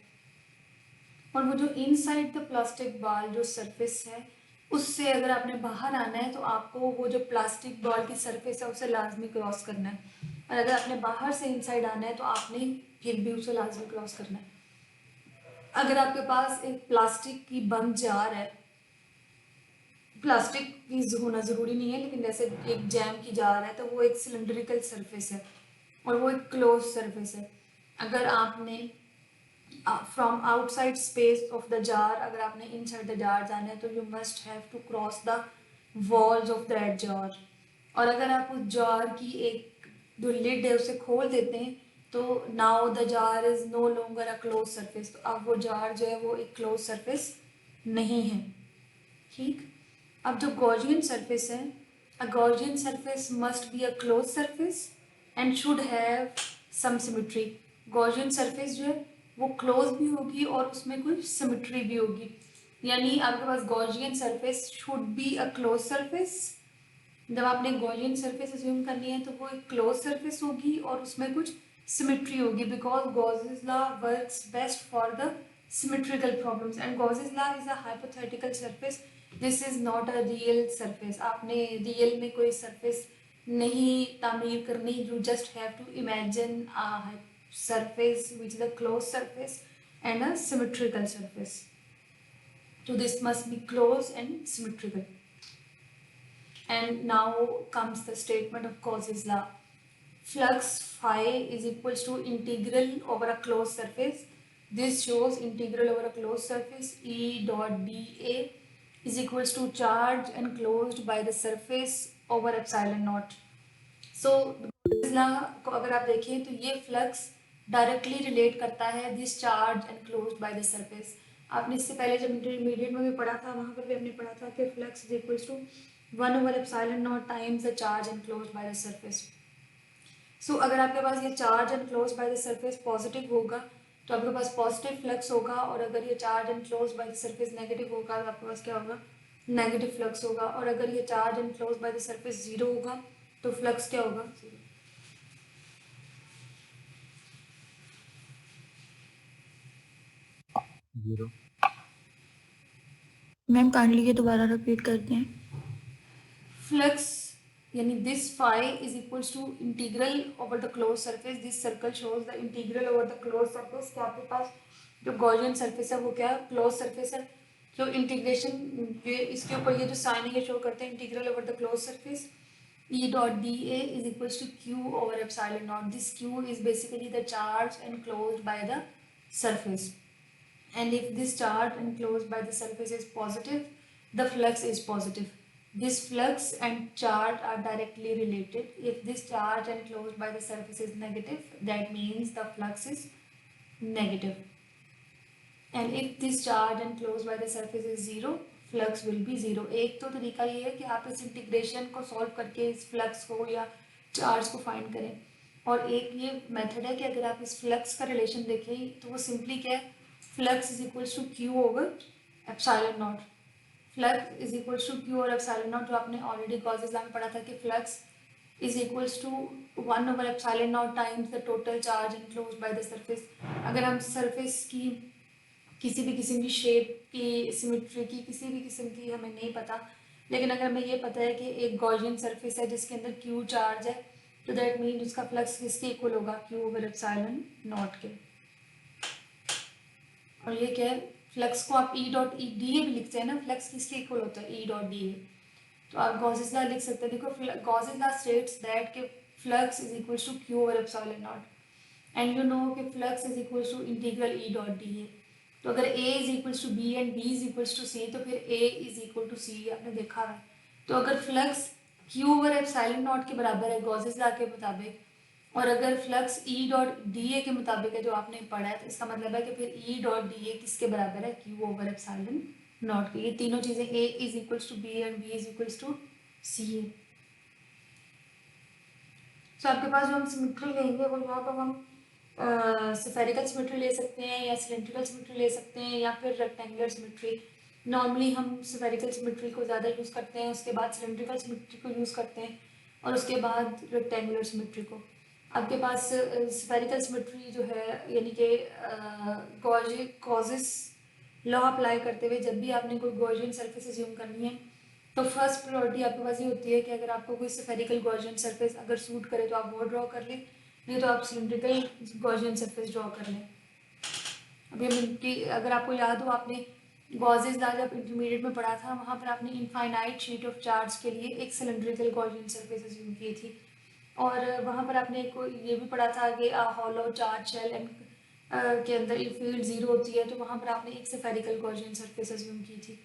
और वो जो इनसाइड द प्लास्टिक बॉल जो सरफेस है, उससे अगर आपने बाहर आना है तो आपको वो जो प्लास्टिक बॉल की सरफेस है उसे लाजमी क्रॉस करना है, और अगर आपने बाहर से इनसाइड आना है तो आपने फिर भी उसे लाजमी क्रॉस करना है। अगर आपके पास एक प्लास्टिक की बंद जार है, प्लास्टिक की होना ज़रूरी नहीं है लेकिन जैसे एक जैम की जार है, तो वो एक सिलेंड्रिकल सरफेस है और वो एक क्लोज सरफेस है। अगर आपने from outside space of the jar, अगर आपने इनसाइड द जार जाना है तो you must have to cross the walls of that jar. और अगर आप उस जार की एक जो लिड है उसे खोल देते हैं तो now the jar is no longer a close surface, तो अब वो जार जो है वो एक क्लोज सरफेस नहीं है। ठीक, अब जो गॉसियन सरफेस है, a Gaussian surface must be a close surface and should have some symmetry. Gaussian surface जो है वो क्लोज भी होगी और उसमें कुछ सिमेट्री भी होगी, यानी आपके पास Gaussian surface should be a close surface. जब आपने गॉसियन सरफेस अज्यूम करनी है तो वो एक क्लोज सरफेस होगी और उसमें कुछ सिमेट्री होगी, because Gauss's law works best for the symmetrical problems and Gauss's law is a hypothetical surface, this is not a real surface। आपने रियल में कोई सरफेस नहीं तामीर करनी, you just have to imagine a surface which is a closed surface and a symmetrical surface. So this must be closed and symmetrical. And now comes the statement of Cauchy's law. Flux phi is equals to integral over a closed surface. This shows integral over a closed surface E dot dA is equals to charge enclosed by the surface over epsilon naught. So Cauchy's law को अगर आप देखें तो ये flux directly relate करता है this charge enclosed bye the surface. आपने इससे पहले जब इंटरमीडिएट में भी पढ़ा था वहाँ पर भी हमने पढ़ा था कि flux is equals to 1 over epsilon naught times the charge enclosed by the surface. सो अगर आपके पास ये charge enclose by the surface positive होगा तो आपके पास पॉजिटिव फ्लक्स होगा, और अगर ये charge enclose by the surface negative होगा तो आपके पास क्या होगा, नेगेटिव फ्लक्स होगा. और अगर ये charge enclose by the surface zero होगा तो फ्लक्स क्या होगा, जीरो. मैम काइंडली ये दोबारा रिपीट करते हैं. फ्लक्स यानी this phi is equals to integral over the close surface. This circle shows the integral over the close surface. क्या आपके पास जो गॉसियन सरफेस है वो क्या क्लोज सरफेस है. जो इंटीग्रेशन ये इसके ऊपर ये जो साइन है ये शो करते हैं integral over the close surface E dot dA is equals to Q over epsilon naught. This Q is basically the charge enclosed by the surface. And if this charge enclosed by the surface is positive, the flux is positive. This flux and charge are directly related. If this charge enclosed by the surface is negative, that means the flux is negative. And if this charge enclosed by the surface is zero, flux will be zero. एक तो तरीका ये है कि आप इस integration को solve करके इस फ्लक्स को या चार्ज को फाइंड करें, और एक ये मेथड है कि अगर आप इस फ्लक्स का रिलेशन देखें तो वो सिंपली क्या है, flux is equals to Q over epsilon not. Flux is equals to Q over epsilon not, जो आपने ऑलरेडी गॉसेस लॉ में पढ़ा था कि flux is equals to 1 over epsilon not times the total charge enclosed by the surface. अगर हम surface की किसी भी किस्म की शेप की, सिमेट्री की, किसी भी किस्म की हमें नहीं पता, लेकिन अगर हमें ये पता है कि एक गॉसियन सरफेस है जिसके अंदर क्यू चार्ज है, तो दैट मीन उसका फ्लक्स किसके इक्वल होगा, क्यू ओवर एप्सिलॉन नॉट के. और ये क्या है, फ्लक्स को आप E dot E D A भी लिखते हैं ना, फ्लक्स किसके इक्वल होता है, ई डॉट डी ए. तो आप गॉसेस लॉ लिख सकते हैं. देखो गॉसेस लॉ स्टेट्स दैट के flux is equal to Q over epsilon naught, and you know कि flux is equal to integral E dot D A. तो अगर A is equals to B and B is equals to C, तो फिर A is equal to C, आपने देखा है. तो अगर flux Q over epsilon naught के बराबर है गॉसेस लॉ के मुताबिक, और अगर flux E dot D A के मुताबिक है जो आपने पढ़ा है, तो इसका मतलब है कि फिर E डॉट डी ए किसके बराबर है, Q ओवर एप्सिलॉन नॉट के. ये तीनों चीज़ें A is equals to B and B is equals to C है. तो आपके पास जो हम सिमेट्री लेंगे वो यहाँ पर हम स्फेरिकल सिमेट्री ले सकते हैं या सिलेंड्रिकल सिमेट्री ले सकते हैं या फिर रेक्टेंगुलर सिमेट्री. नॉर्मली हम स्फेरिकल सिमेट्री को ज़्यादा यूज़ करते हैं, उसके बाद सिलेंड्रिकल सिमेट्री को यूज़ करते हैं, और उसके बाद रेक्टेंगुलर सिमेट्री को. आपके पास स्फेरिकल सिमेट्री जो है यानी कि कॉजेस लॉ अप्लाई करते हुए जब भी आपने कोई गॉसियन सरफेस अज्यूम करनी है तो फर्स्ट प्रायोरिटी आपके पास ये होती है कि अगर आपको कोई स्फेरिकल गॉसियन सरफेस अगर सूट करे तो आप वो ड्रॉ कर लें, नहीं तो आप सिलेंड्रिकल गॉसियन सरफेस ड्रॉ कर लें. अभी हम अगर आपको याद हो, आपने गॉसेस लॉ जब इंटरमीडिएट में पढ़ा था वहाँ पर आपने इनफाइनाइट शीट ऑफ चार्ज के लिए एक सिलेंड्रिकल गॉसियन सरफेस अज्यूम की थी, और वहाँ पर आपने ये भी पढ़ा था कि हॉलो चार्ज शेल एंड के अंदर फील्ड जीरो होती है, तो वहाँ पर आपने एक स्फेरिकल गॉसियन सरफेस अज्यूम की थी.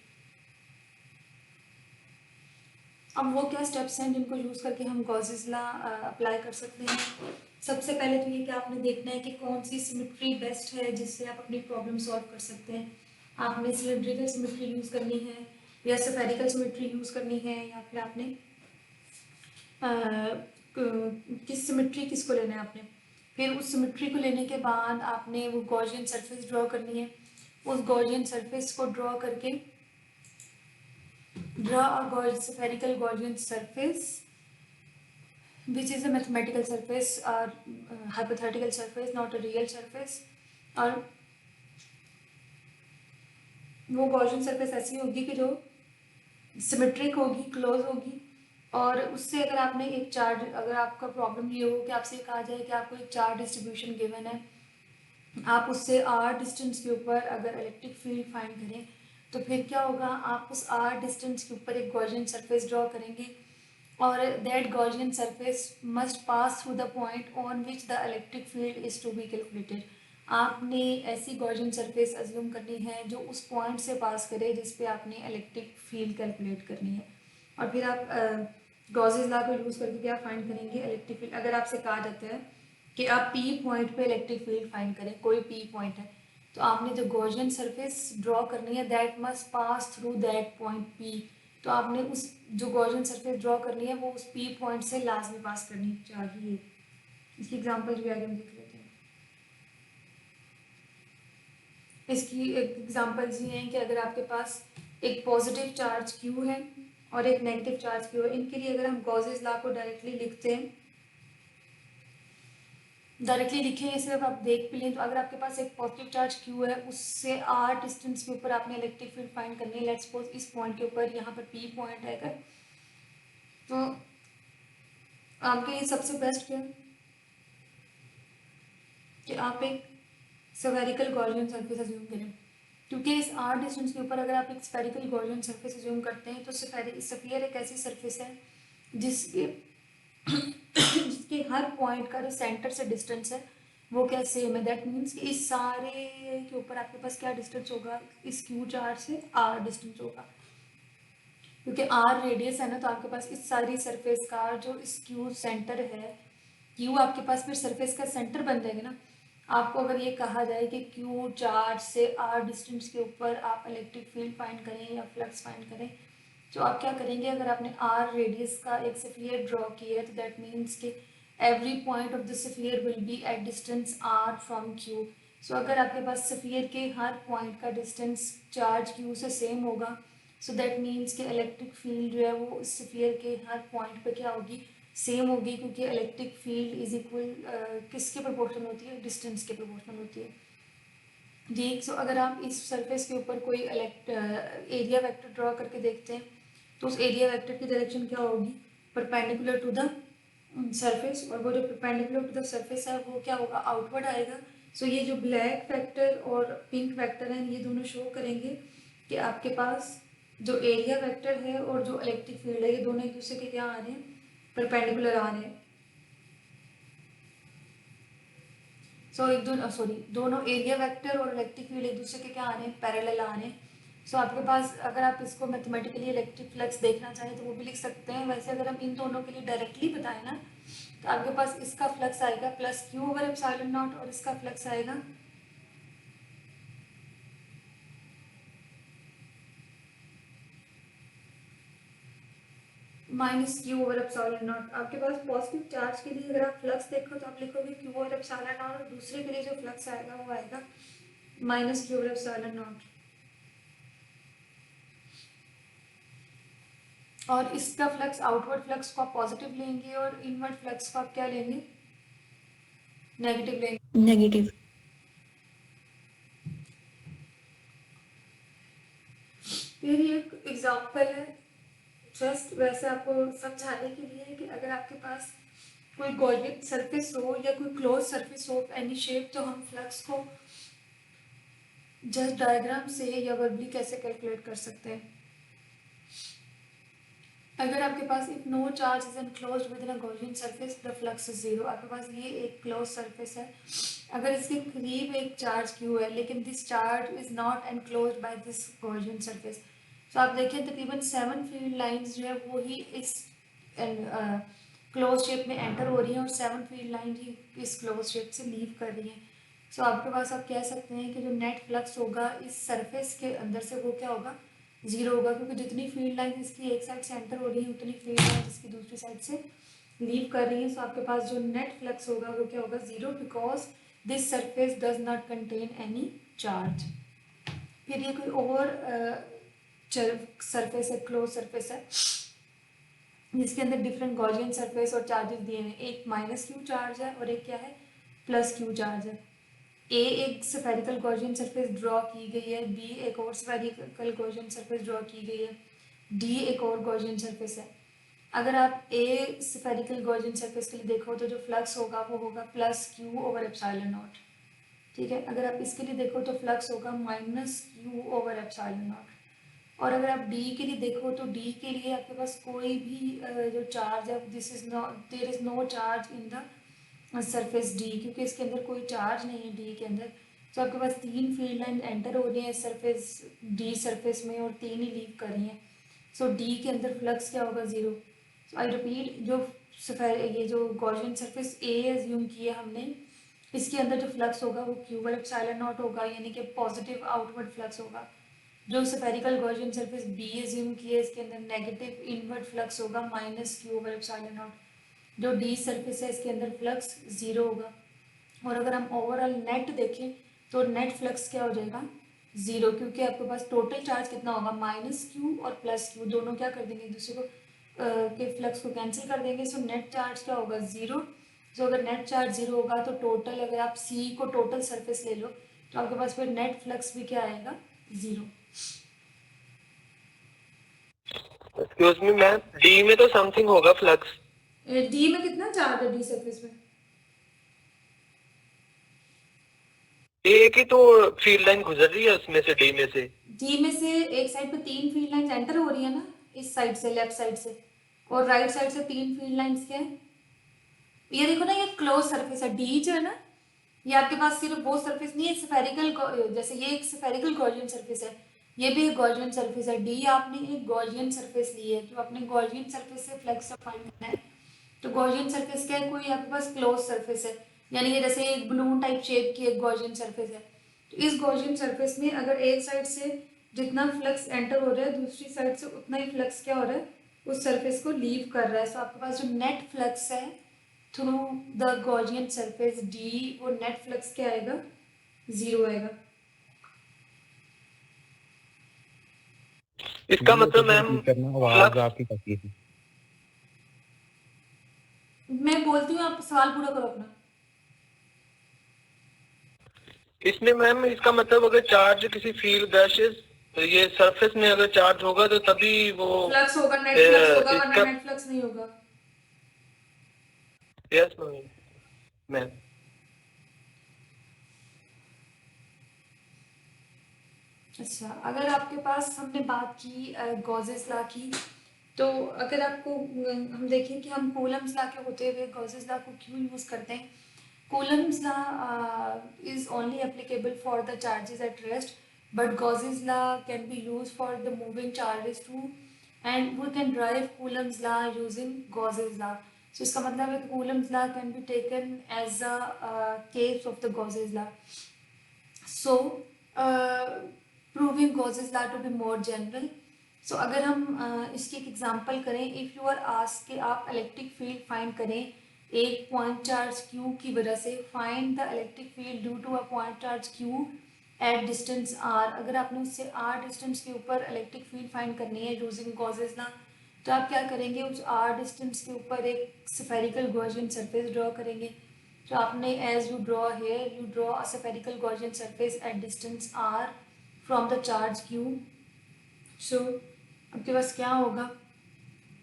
अब वो क्या स्टेप्स हैं जिनको यूज़ करके हम गॉसेस लॉ अप्लाई कर सकते हैं. सबसे पहले तो ये कि आपने देखना है कि कौन सी सिमेट्री बेस्ट है जिससे आप अपनी प्रॉब्लम सॉल्व कर सकते हैं. आपने सिलेंड्रिकल सिमेट्री यूज़ करनी है या स्फेरिकल सिमेट्री यूज़ करनी है, या फिर आपने किस सिमेट्री किसको लेना है आपने. फिर उस सिमेट्री को लेने के बाद आपने वो गॉसियन सरफेस ड्रॉ करनी है. उस गॉसियन सरफेस को ड्रॉ करके draw a spherical Gaussian surface which is a mathematical surface or hypothetical surface, not a real surface. और वो Gaussian surface ऐसी होगी कि जो सिमेट्रिक होगी, क्लोज होगी, और उससे अगर आपने एक चार्ज, अगर आपका प्रॉब्लम ये हो कि आपसे कहा जाए कि आपको एक चार्ज डिस्ट्रीब्यूशन गिवन है, आप उससे आर डिस्टेंस के ऊपर अगर इलेक्ट्रिक फील्ड फाइंड करें तो फिर क्या होगा, आप उस आर डिस्टेंस के ऊपर एक गॉसियन सरफेस ड्रॉ करेंगे और that Gaussian surface must pass through the point on which the electric field is to be calculated. आपने ऐसी गॉसियन सरफेस अज्यूम करनी है जो उस पॉइंट से पास करे जिस पे आपने इलेक्ट्रिक फील्ड कैलकुलेट करनी है, और फिर आप गॉसेस लॉ को यूज़ करके क्या फाइंड करेंगे, इलेक्ट्रिक फील्ड। अगर आपसे कहा जाता है कि आप पी पॉइंट पे इलेक्ट्रिक फील्ड फाइंड करें, कोई पी पॉइंट है, तो आपने जो गॉसियन सरफेस ड्रॉ करनी है that must pass through that point P. तो आपने उस जो गॉसियन सरफेस ड्रॉ करनी है वो उस पी पॉइंट से लाजमी पास करनी चाहिए। इसकी एग्जांपल भी आगे हम देख लेते हैं। इसकी एग्जांपल्स ये हैं कि अगर आपके पास एक पॉजिटिव चार्ज क्यू है और एक नेगेटिव चार्ज क्यू है, इनके लिए अगर हम गॉसेस लॉ को डायरेक्टली लिखते हैं, डायरेक्टली लिखें या सिर्फ आप देख भी लें, तो अगर आपके पास एक पॉजिटिव चार्ज क्यू है उससे आर डिस्टेंस के ऊपर आपने इलेक्ट्रिक फील्ड फाइंड करनी है। लेट्स सपोज इस पॉइंट के ऊपर यहाँ पर पी पॉइंट है अगर, तो आपके लिए सबसे बेस्ट क्या है कि आप एक स्फेरिकल गॉसियन सरफेस अज्यूम करें, क्योंकि इस आर डिस्टेंस के ऊपर अगर आप एक स्फेरिकल गॉसियन सरफेस अज्यूम करते हैं तो स्फीयर एक ऐसी सरफेस है जिसके जिसके हर पॉइंट का जो सेंटर से डिस्टेंस है वो क्या सेम है। दैट मीन्स कि इस सारे के ऊपर आपके पास क्या डिस्टेंस होगा, इस क्यू चार्ज से आर डिस्टेंस होगा, क्योंकि आर रेडियस है ना, तो आपके पास इस सारी सरफेस का जो इस क्यू सेंटर है, क्यू आपके पास फिर सरफेस का सेंटर बन जाएगा ना। आपको अगर ये कहा जाए कि क्यू चार्ज से आर डिस्टेंस के ऊपर आप इलेक्ट्रिक फील्ड फाइंड करें या फ्लक्स फाइंड करें, तो आप क्या करेंगे, अगर आपने आर रेडियस का एक स्फीयर ड्रॉ किया है तो दैट मीन्स कि every point of the sphere will be at distance R from Q. So अगर आपके पास स्फीयर के हर पॉइंट का डिस्टेंस चार्ज क्यू से सेम होगा, सो दैट मीन्स कि इलेक्ट्रिक फील्ड जो है वो स्फीयर के हर पॉइंट पे क्या होगी, सेम होगी, क्योंकि इलेक्ट्रिक फील्ड इज इक्वल किसके प्रोपोर्शनल होती है, डिस्टेंस के प्रोपोर्शनल होती है। ठीक, सो अगर आप इस सरफेस के ऊपर कोई एरिया वेक्टर ड्रॉ करके देखते हैं तो उस एरिया वेक्टर की डायरेक्शन क्या होगी, परपेंडिकुलर टू द सरफेस, और वो जो परपेंडिकुलर टू द सरफेस है वो क्या होगा, आउटवर्ड आएगा। सो ये जो ब्लैक वेक्टर और पिंक वेक्टर हैं ये दोनों शो करेंगे कि आपके पास जो एरिया वेक्टर है और जो इलेक्ट्रिक फील्ड है ये दोनों एक दूसरे के क्या आ रहे हैं, परपेंडिकुलर आ रहे हैं। दोनों एरिया वेक्टर और इलेक्ट्रिक फील्ड एक दूसरे के क्या आ रहे हैं, पैरेलल आ रहे हैं। सो आपके पास अगर आप इसको मैथमेटिकली इलेक्ट्रिक फ्लक्स देखना चाहें तो वो भी लिख सकते हैं। वैसे अगर हम इन दोनों के लिए डायरेक्टली बताएं ना, तो आपके पास इसका फ्लक्स आएगा plus Q over epsilon not और इसका फ्लक्स आएगा minus q over epsilon not. आपके पास पॉजिटिव चार्ज के लिए अगर आप फ्लक्स देखो तो आप लिखोगे क्यू ओवर एप्सिलॉन नॉट, और दूसरे के लिए जो फ्लक्स आएगा वो आएगा minus q over epsilon not. और इसका फ्लक्स आउटवर्ड फ्लक्स को आप पॉजिटिव लेंगे और इनवर्ड फ्लक्स को आप क्या लेंगे, नेगेटिव लेंगे। नेगेटिव। फिर ये एक एग्जांपल है जस्ट वैसे आपको समझाने के लिए कि अगर आपके पास कोई गॉसियन सरफेस हो या कोई क्लोज सरफेस हो एनी शेप, तो हम फ्लक्स को जस्ट डायग्राम से या वर्बली कैसे कैलकुलेट कर सकते हैं। अगर आपके पास if no charge is enclosed within a Gaussian surface the flux is zero. आपके पास ये एक क्लोज सरफेस है, अगर इसके करीब एक चार्ज क्यू है लेकिन this charge is not enclosed by this Gaussian surface, तो आप देखिए तकरीबन 7 फील्ड लाइंस जो है वो ही इस क्लोज शेप में एंटर हो रही हैं और 7 फील्ड लाइन ही इस क्लोज शेप से लीव कर रही हैं। सो आपके पास आप कह सकते हैं कि जो नेट फ्लक्स होगा इस सरफेस के अंदर से वो क्या होगा, जीरो होगा, क्योंकि जितनी फील्ड लाइन इसकी एक साइड से एंटर हो रही है उतनी फील्ड लाइन इसकी दूसरी साइड से लीव कर रही है। सो आपके पास जो नेट फ्लक्स होगा वो क्या होगा, zero, because this surface does not contain any charge. फिर ये कोई और सरफेस है, क्लोज सरफेस है जिसके अंदर डिफरेंट गॉसियन सरफेस और चार्जेस दिए हैं, एक माइनस क्यू चार्ज है और एक क्या है, प्लस क्यू चार्ज है। ए एक स्फेरिकल गॉसियन सरफेस ड्रॉ की गई है, बी एक और स्फेरिकल गॉसियन सरफेस ड्रॉ की गई है, डी एक और गॉसियन सरफेस है। अगर आप ए स्फेरिकल गॉसियन सरफेस के लिए देखो तो जो फ्लक्स होगा वो होगा plus Q over epsilon not, ठीक है। अगर आप इसके लिए देखो तो फ्लक्स होगा minus q over epsilon not. और अगर आप डी के लिए देखो तो डी के लिए आपके पास कोई भी जो चार्ज है, this is not, there is no charge in the surface D, क्योंकि इसके अंदर कोई चार्ज नहीं है डी के अंदर। तो आपके पास 3 फील्ड लाइन एंटर हो रही है सरफेस डी सरफेस में और 3 ही लीव कर रही हैं। सो डी के अंदर फ्लक्स क्या होगा, 0। सो आई रिपीट, जो ये जो गॉसियन सरफेस ए एज्यूम किया हमने, इसके अंदर जो फ्लक्स होगा वो क्यू ओवर एप्सिलॉन नॉट होगा, यानी कि पॉजिटिव आउटवर्ड फ्लक्स होगा। जो spherical Gaussian surface be assume किया, इसके अंदर नेगेटिव इनवर्ड फ्लक्स होगा minus q over epsilon not. जो डी सरफेस है इसके अंदर फ्लक्स 0 होगा। और अगर हम ओवरऑल नेट देखें तो नेट फ्लक्स क्या हो जाएगा, 0, क्योंकि आपके पास टोटल चार्ज कितना होगा, माइनस क्यू और प्लस क्यू, दोनों क्या कर देंगे एक दूसरे को के फ्लक्स को कैंसिल कर देंगे। सो नेट चार्ज क्या होगा, 0। सो अगर नेट चार्ज 0 होगा तो टोटल, अगर आप सी को टोटल सरफेस ले लो तो आपके पास फिर नेट फ्लक्स भी क्या आएगा, 0। एक्सक्यूज मी मैम, डी में तो समथिंग होगा फ्लक्स। डी में कितना चार्ज है डी सरफेस में, ए की तो फील्ड लाइन गुजर रही है उसमें से, डी में से। डी में से एक साइड पे 3 फील्ड लाइंस एंटर हो रही है ना, इस साइड से, लेफ्ट साइड से, और राइट साइड से 3 फील्ड लाइंस क्या है, ये देखो ना, ये क्लोज सरफेस है डी जो है ना, ये आपके पास सिर्फ वो सरफेस नहीं है स्फेरिकल, जैसे ये एक स्फेरिकल गॉसियन सरफेस है, ये भी एक गॉसियन सरफेस है। डी आपने एक गॉसियन सरफेस ली है, तो आपने गॉसियन सरफेस से फ्लक्स फाइंड करना है। तो गॉसियन सरफेस क्या है, कोई आपके पास क्लोज सरफेस है, यानी कि जैसे एक बलून टाइप शेप की एक गॉसियन सरफेस है। तो इस गॉसियन सरफेस में अगर एक साइड से जितना फ्लक्स एंटर हो रहा है, दूसरी साइड से उतना ही फ्लक्स क्या हो रहा है, उस सरफेस को लीव कर रहा है। तो आपके पास जो नेट फ्लक्स है through the Gaussian surface D, वो नेट फ्लक्स क्या आएगा, 0 आएगा। इसका मतलब मैम आवाज आपकी काफी है। मैं बोलती हूँ, आप सवाल पूरा करो अपना। इसमें मैम इसका मतलब अगर चार्ज किसी फील्ड ब्रशेस, तो ये सरफेस में अगर चार्ज होगा तो तभी वो फ्लक्स होगा, नेट फ्लक्स होगा, वरना नेट फ्लक्स नहीं होगा। Yes ma'am. अच्छा, अगर आपके पास, हमने बात की गॉसेस लॉ की, तो अगर आपको हम देखें कि हम कूलम्स लॉ के होते हुए गॉसेस लॉ को क्यों यूज़ करते हैं। Coulomb's law is only applicable for the charges at rest, but Gauss's law can be use for the moving charges too, and we can drive Coulomb's law using Gauss's law. So इसका मतलब है कि Coulomb's law can be taken as a case of the Gauss's law. So proving Gauss's law to be more general. So अगर हम इसकी एक example करें, if you are asked कि आप इलेक्ट्रिक फील्ड फाइंड करें एक पॉइंट चार्ज क्यू की वजह से, find the electric field due to a point charge q at distance r. अगर आपने उससे आर डिस्टेंस के ऊपर इलेक्ट्रिक फील्ड फाइंड करनी है यूजिंग गॉसेस लॉ, तो आप क्या करेंगे, उस आर डिस्टेंस के ऊपर एक स्फेरिकल गॉसियन सरफेस ड्रॉ करेंगे। तो आपने as you draw here, you draw a spherical Gaussian surface at distance R from the charge Q. So आपके पास क्या होगा,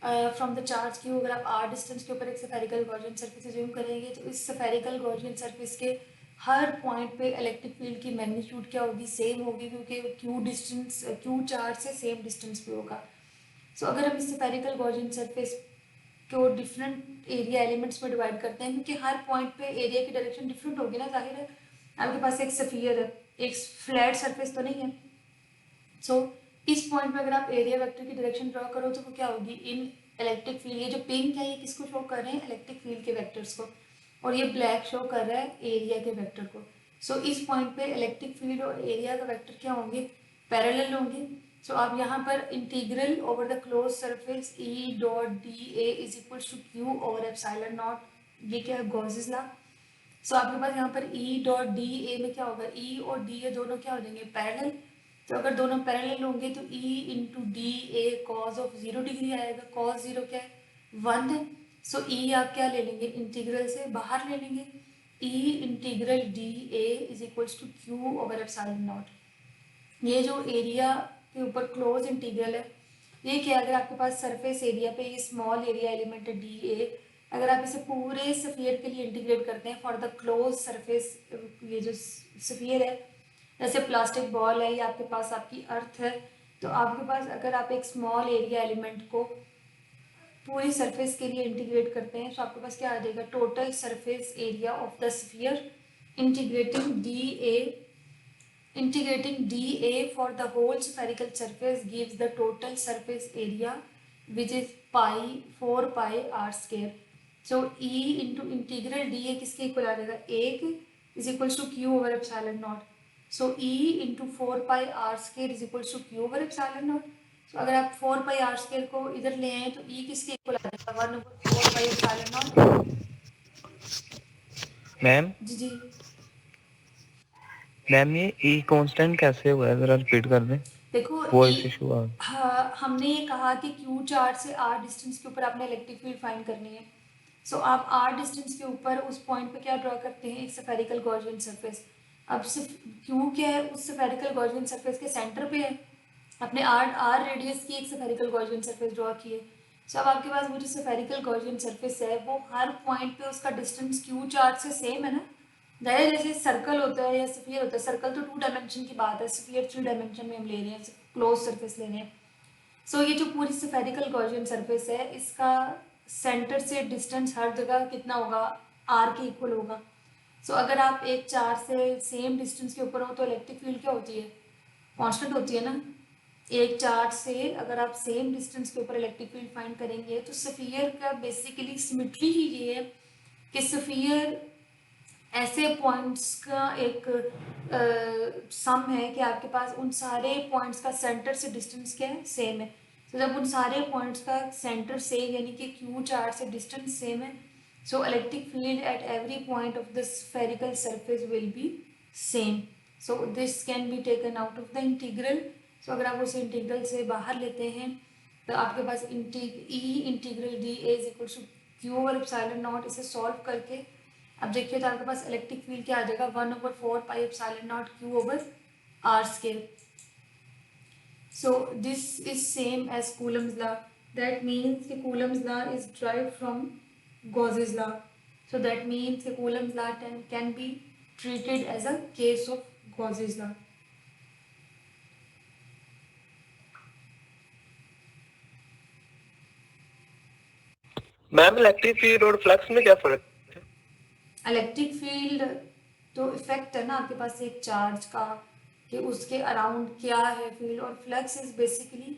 फ्रॉम द चार्ज क्यू, अगर आप आर डिस्टेंस के ऊपर एक स्फेरिकल गॉसियन सरफेस अज्यूम करेंगे तो इस स्फेरिकल गॉसियन सरफेस के हर पॉइंट पे इलेक्ट्रिक फील्ड की मैग्नीट्यूड क्या होगी, सेम होगी, क्योंकि क्यू डिस्टेंस, क्यू चार्ज से सेम डिस्टेंस पे होगा। सो अगर हम इस स्फेरिकल गॉसियन सरफेस को डिफरेंट एरिया एलिमेंट्स में डिवाइड करते हैं, क्योंकि हर पॉइंट पे एरिया की डायरेक्शन डिफरेंट होगी ना, जाहिर है आपके पास एक स्फीयर है, एक फ्लैट सरफेस तो नहीं है। सो इस पॉइंट पे अगर आप एरिया वेक्टर की डायरेक्शन ड्रॉ करो तो वो क्या होगी, इन इलेक्ट्रिक फील्ड, ये जो पिंक है ये किसको शो कर रहे हैं, इलेक्ट्रिक फील्ड के वेक्टर्स को, और ये ब्लैक शो कर रहा है एरिया के वेक्टर को। सो इस पॉइंट पे इलेक्ट्रिक फील्ड और एरिया का वेक्टर क्या होंगे, पैरेलल होंगे। सो आप यहाँ पर integral over the close surface E dot D A is equal to Q over epsilon not, ये क्या है, गॉसेस लॉ। सो आपके पास यहाँ पर ई डॉट डी ए में क्या होगा, ई और डी ए दोनों क्या हो जाएंगे, पैरेलल। तो अगर दोनों पैरेलल होंगे तो E into D A cause of 0 degree आएगा, कॉज 0 क्या है, 1 है। सो E आप क्या ले लेंगे, इंटीग्रल से बाहर ले लेंगे, E integral d A is equals to Q over epsilon not. ये जो एरिया के ऊपर क्लोज इंटीग्रल है ये क्या, अगर आपके पास सरफेस एरिया पे ये स्मॉल एरिया एलिमेंट है DA, अगर आप इसे पूरे स्फीयर के लिए इंटीग्रेट करते हैं फॉर द क्लोज सरफेस, ये जो स्फीयर है जैसे प्लास्टिक बॉल है या आपके पास आपकी अर्थ है, तो आपके पास अगर आप एक स्मॉल एरिया एलिमेंट को पूरी सरफेस के लिए इंटीग्रेट करते हैं तो आपके पास क्या आ जाएगा, total surface area of the sphere integrating dA for the whole spherical surface gives the total surface area which is 4 pi r square. So E into integral dA किसके इक्वल आ जाएगा, 1 is equals to q over epsilon naught. So E into 4 pi r square is equals to q over epsilon naught. So अगर आप 4 pi r square को इधर ले आए तो E किसके इक्वल आ जाएगा, 1 over 4 pi epsilon naught. Ma'am जी जी मैम ये ई कांस्टेंट कैसे हुआ है, जरा रिपीट कर दें, देखो वॉइस इशू आ हाँ, हमने ये कहा कि क्यू चार्ज से आर डिस्टेंस के ऊपर आपने इलेक्ट्रिक फील्ड फाइंड करनी है. सो आप आर डिस्टेंस के ऊपर उस पॉइंट पे क्या ड्रॉ करते हैं, एक स्फेरिकल गॉसियन सरफेस. अब सिर्फ क्यू क्या है, उस स्फेरिकल गॉसियन सरफेस के सेंटर पे है. आपने आर आर रेडियस की एक स्फेरिकल गॉसियन सरफेस ड्रॉ की है. सो अब आपके पास वो जो स्फेरिकल गॉसियन सरफेस है वो हर पॉइंट पे उसका डिस्टेंस क्यू चार्ज से सेम है ना. जैसे सर्कल होता है या स्फीयर होता है, सर्कल तो 2 डायमेंशन की बात है, स्फीयर 3 डायमेंशन में हम ले रहे हैं, क्लोज सरफेस ले रहे हैं. सो ये जो पूरी स्फेरिकल गॉसियन सरफेस है इसका सेंटर से डिस्टेंस हर जगह कितना होगा, आर के इक्वल होगा. सो अगर आप एक चार्ज से सेम डिस्टेंस के ऊपर हो तो इलेक्ट्रिक फील्ड क्या होती है, कांस्टेंट होती है ना. एक चार्ज से अगर आप सेम डिस्टेंस के ऊपर इलेक्ट्रिक फील्ड फाइंड करेंगे तो स्फीयर का बेसिकली सिमेट्री ही ये है कि स्फीयर ऐसे पॉइंट्स का एक सम है कि आपके पास उन सारे पॉइंट्स का सेंटर से डिस्टेंस क्या है, सेम है. तो जब उन सारे पॉइंट्स का सेंटर से यानी कि क्यू चार्ज से डिस्टेंस सेम है, so electric field at every point of the spherical surface will be same. So this can be taken out of the integral. So अगर आप उसे इंटीग्रल से बाहर लेते हैं तो आपके पास E integral D is equal to Q over epsilon naught. इसे सॉल्व करके अब देखिए तो आपके पास इलेक्ट्रिक फील्ड क्या आ जाएगा, 1/4 pi epsilon not q over r square. So this is same as Coulomb's law. That means कि Coulomb's law is derived from Gauss's law. So that means कि Coulomb's law can be treated as a case of Gauss's law. Ma'am electric field और flux में क्या फर्क है? Electric field तो effect है ना आपके पास एक चार्ज का कि उसके अराउंड क्या है फील्ड, और flux is basically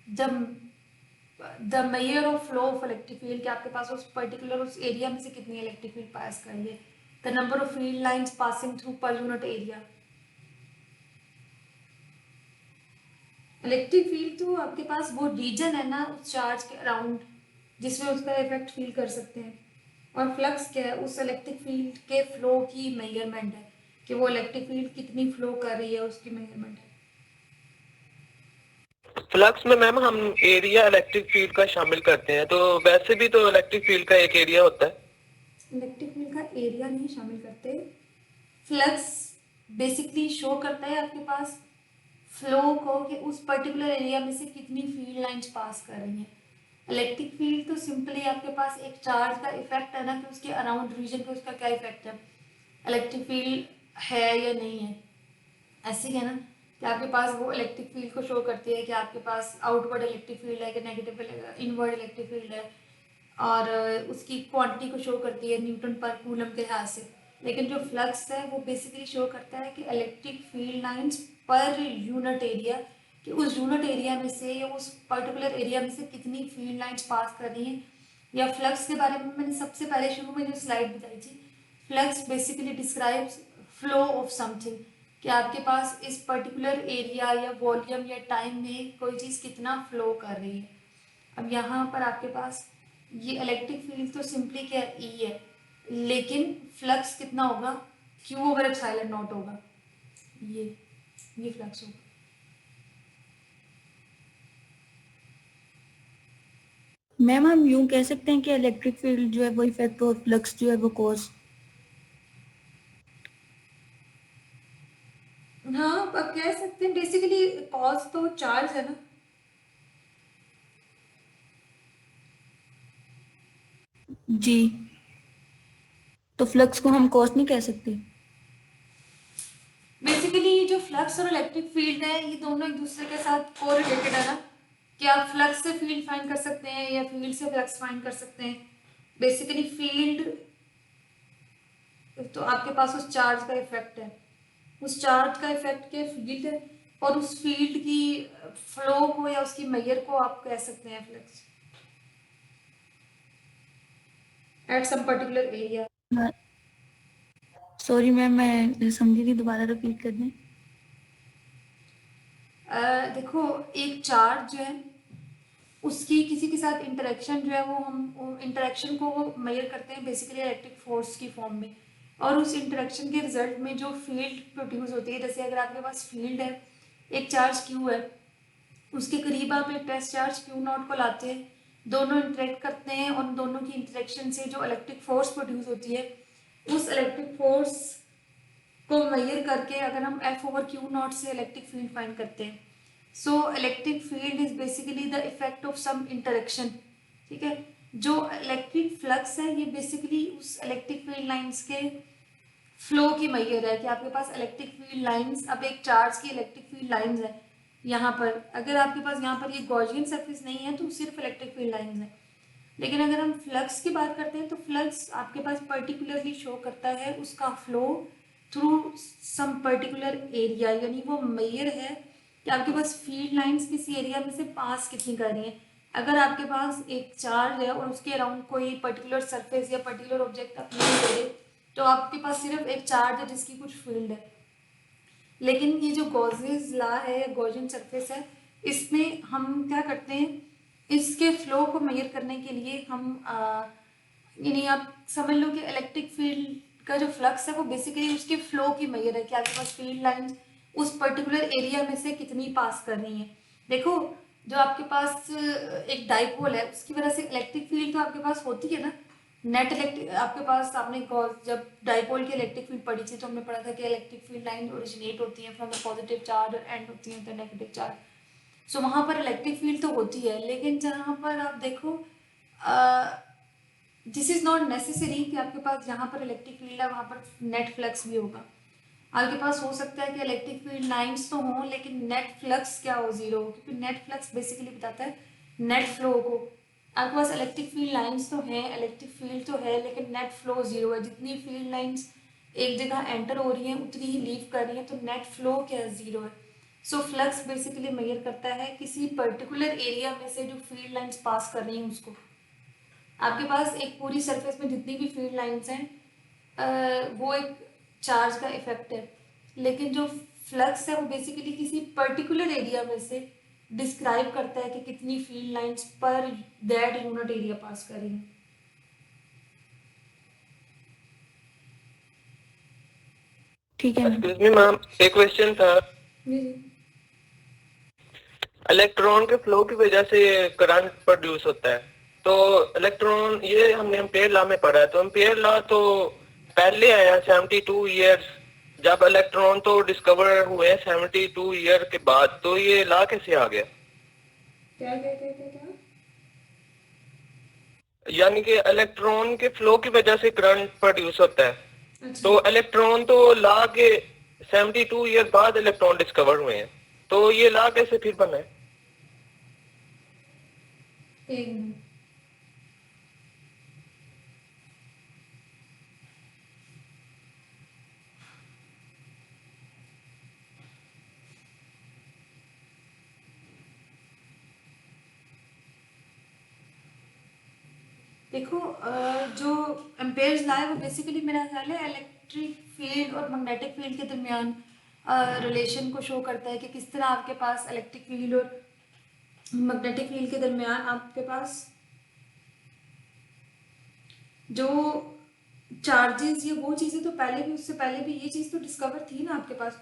the measure of flow of electric field कि आपके पास उस पर्टिकुलर उस एरिया में से कितनी इलेक्ट्रिक फील्ड पास कर रही है, the number of field lines passing through per unit area. Electric field तो आपके पास वो रीजन है ना उस चार्ज के अराउंड जिसमें उसका इफेक्ट फील कर सकते हैं, और फ्लक्स क्या है, उस इलेक्ट्रिक फील्ड के फ्लो की मेजरमेंट है कि वो इलेक्ट्रिक फील्ड कितनी फ्लो कर रही है, उसकी मेजरमेंट है. फ्लक्स में मैम हम एरिया इलेक्ट्रिक फील्ड का शामिल करते हैं, तो वैसे भी तो इलेक्ट्रिक फील्ड का एक एरिया होता है. इलेक्ट्रिक फील्ड का एरिया नहीं शामिल करते. फ्लक्स बेसिकली शो करता है आपके पास फ्लो को कि उस पर्टिकुलर एरिया में से कितनी फील्ड लाइंस पास कर रही हैं. इलेक्ट्रिक फील्ड तो सिंपली आपके पास एक चार्ज का इफेक्ट है ना कि उसके अराउंड रीजन पे उसका क्या इफेक्ट है, इलेक्ट्रिक फील्ड है या नहीं है. ऐसे ही है ना कि आपके पास वो इलेक्ट्रिक फील्ड को शो करती है कि आपके पास आउटवर्ड इलेक्ट्रिक फील्ड है कि नेगेटिव इनवर्ड इलेक्ट्रिक फील्ड है, और उसकी क्वांटिटी को शो करती है न्यूटन पर कूलम के लिहाज से. लेकिन जो फ्लक्स है वो बेसिकली शो करता है कि electric field lines per unit area कि उस यूनिट एरिया में से या उस पर्टिकुलर एरिया में से कितनी फील्ड लाइंस पास कर रही हैं. या फ्लक्स के बारे में मैंने सबसे पहले शुरू में जो स्लाइड बताई थी, flux basically describes flow of something कि आपके पास इस पर्टिकुलर एरिया या वॉल्यूम या टाइम में कोई चीज़ कितना फ्लो कर रही है. अब यहाँ पर आपके पास ये इलेक्ट्रिक फील्ड तो सिंपली क्या ई है, लेकिन फ्लक्स कितना होगा, क्यू ओवर एप्सिलॉन नॉट होगा. ये फ्लक्स होगा. मैम हम यूं कह सकते हैं कि इलेक्ट्रिक फील्ड जो है वो इफेक्ट और फ्लक्स जो है वो कॉज. हाँ अब कह सकते हैं बेसिकली कॉज तो चार्ज है ना. जी, तो फ्लक्स को हम कॉस नहीं कह सकते। बेसिकली ये जो फ्लक्स और इलेक्ट्रिक फील्ड है ये दोनों एक दूसरे के साथ कोरिलेटेड है ना, कि आप फ्लक्स से फील्ड फाइंड कर सकते हैं या फील्ड से फ्लक्स फाइंड कर सकते हैं। बेसिकली फील्ड तो आपके पास उस चार्ज का इफेक्ट है, उस चार्ज का इफेक्ट के फील्ड है, और उस फील्ड की फ्लो को या उसकी मेजर को आप कह सकते हैं flux at some particular area. Sorry ma'am, मैं समझी नहीं, दोबारा रिपीट कर दें। देखो, एक चार्ज जो है उसकी किसी के साथ इंटरेक्शन जो है वो हम इंटरेक्शन को वो मेजर करते हैं बेसिकली इलेक्ट्रिक फोर्स की फॉर्म में, और उस इंटरेक्शन के रिजल्ट में जो फील्ड प्रोड्यूस होती है, जैसे अगर आपके पास फील्ड है, एक चार्ज क्यू है, उसके करीब आप एक टेस्ट चार्ज क्यू नॉट को लाते हैं, दोनों इंटरेक्ट करते हैं और दोनों की इंटरेक्शन से जो इलेक्ट्रिक फोर्स प्रोड्यूस होती है, उस इलेक्ट्रिक फोर्स को मेजर करके अगर हम एफ ओवर क्यू नॉट से इलेक्ट्रिक फील्ड फाइंड करते हैं। So electric field is basically the effect of some interaction. ठीक है, जो इलेक्ट्रिक फ्लक्स है ये बेसिकली उस इलेक्ट्रिक फील्ड लाइंस के फ्लो की मेजर है, कि आपके पास इलेक्ट्रिक फील्ड लाइंस, अब एक चार्ज की इलेक्ट्रिक फील्ड लाइंस है यहाँ पर, अगर आपके पास यहाँ पर ये गॉसियन सरफेस नहीं है तो सिर्फ इलेक्ट्रिक फील्ड लाइंस है। लेकिन अगर हम फ्लक्स की बात करते हैं तो फ्लक्स आपके पास पर्टिकुलरली शो करता है उसका flow through some particular area, यानी वो मेजर है कि आपके पास फील्ड लाइंस किसी एरिया में से पास कितनी कर रही हैं। अगर आपके पास एक चार्ज है और उसके अराउंड कोई पर्टिकुलर सरफेस या पर्टिकुलर ऑब्जेक्ट आप नहीं ले रहे, तो आपके पास सिर्फ एक चार्ज है जिसकी कुछ फील्ड है। लेकिन ये जो गॉसेस ला है या गॉसियन सरफेस है, इसमें हम क्या करते हैं, इसके फ्लो को मेजर करने के लिए हम यानी आप समझ लो कि इलेक्ट्रिक फील्ड का जो फ्लक्स है वो बेसिकली उसके फ्लो की मेजर है, कि आपके पास फील्ड लाइंस उस पर्टिकुलर एरिया में से कितनी पास कर रही हैं। देखो, जो आपके पास एक डाइपोल है उसकी वजह से इलेक्ट्रिक फील्ड तो आपके पास होती है ना, नेट इलेक्ट्रिक आपके पास, आपने जब डाइपोल की इलेक्ट्रिक फील्ड पढ़ी थी तो हमने पढ़ा था कि इलेक्ट्रिक फील्ड लाइन ओरिजिनेट होती है फ्रॉम द पॉजिटिव चार्ज और एंड होती है द नेगेटिव चार्ज। सो वहाँ पर इलेक्ट्रिक फील्ड तो होती है, लेकिन जहाँ पर आप देखो दिस इज नॉट नेसेसरी कि आपके पास जहाँ पर इलेक्ट्रिक फील्ड है वहाँ पर नेट फ्लक्स भी होगा। आपके पास हो सकता है कि इलेक्ट्रिक फील्ड लाइंस तो हों लेकिन नेट फ्लक्स क्या हो, जीरो, क्योंकि नेट फ्लक्स बेसिकली बताता है नेट फ्लो को। आपके पास इलेक्ट्रिक फील्ड लाइंस तो हैं, इलेक्ट्रिक फील्ड तो है, लेकिन नेट फ्लो जीरो है। जितनी फील्ड लाइंस एक जगह एंटर हो रही हैं उतनी ही लीव कर रही हैं, तो नेट फ्लो क्या है, जीरो है। सो फ्लक्स बेसिकली मेजर करता है किसी पर्टिकुलर एरिया में से जो फील्ड लाइंस पास कर रही हैं उसको। आपके पास एक पूरी सरफेस में जितनी भी फील्ड लाइंस हैं वो एक चार्ज का इफेक्ट है, लेकिन जो फ्लक्स है वो बेसिकली किसी पर्टिकुलर एरिया में से डिस्क्राइब करता है कि कितनी फील्ड लाइंस पर दैट यूनिट एरिया पास कर रही हैं। ठीक है मैम। एक्सक्यूज मी मैम, एक क्वेश्चन था। जी इलेक्ट्रॉन के फ्लो की वजह से करंट प्रोड्यूस होता है, तो इलेक्ट्रॉन, ये हमने एम्पेयर लॉ में पढ़ा है, तो एम्पेयर लॉ तो पहले आया 72 ईयर्स, जब इलेक्ट्रॉन तो डिस्कवर हुए 72 ईयर के बाद, तो ये लॉ कैसे आ गया? क्या क्या क्या क्या क्या यानी कि इलेक्ट्रॉन के फ्लो की वजह से करंट प्रोड्यूस होता है, अच्छा, तो इलेक्ट्रॉन तो लॉ के 72 ईयर बाद इलेक्ट्रॉन डिस्कवर हुए हैं, तो ये लॉ कैसे फिर बना है? एक मिनट। देखो, जो एम्पेयर्स लॉ है वो बेसिकली मेरा ख्याल है इलेक्ट्रिक फील्ड और मैग्नेटिक फील्ड के दरमियान रिलेशन को शो करता है, कि किस तरह आपके पास इलेक्ट्रिक फील्ड और मैग्नेटिक फील्ड के दरमियान आपके पास जो चार्जेस, ये वो चीज़ें तो पहले भी, उससे पहले भी ये चीज़ तो डिस्कवर थी ना आपके पास।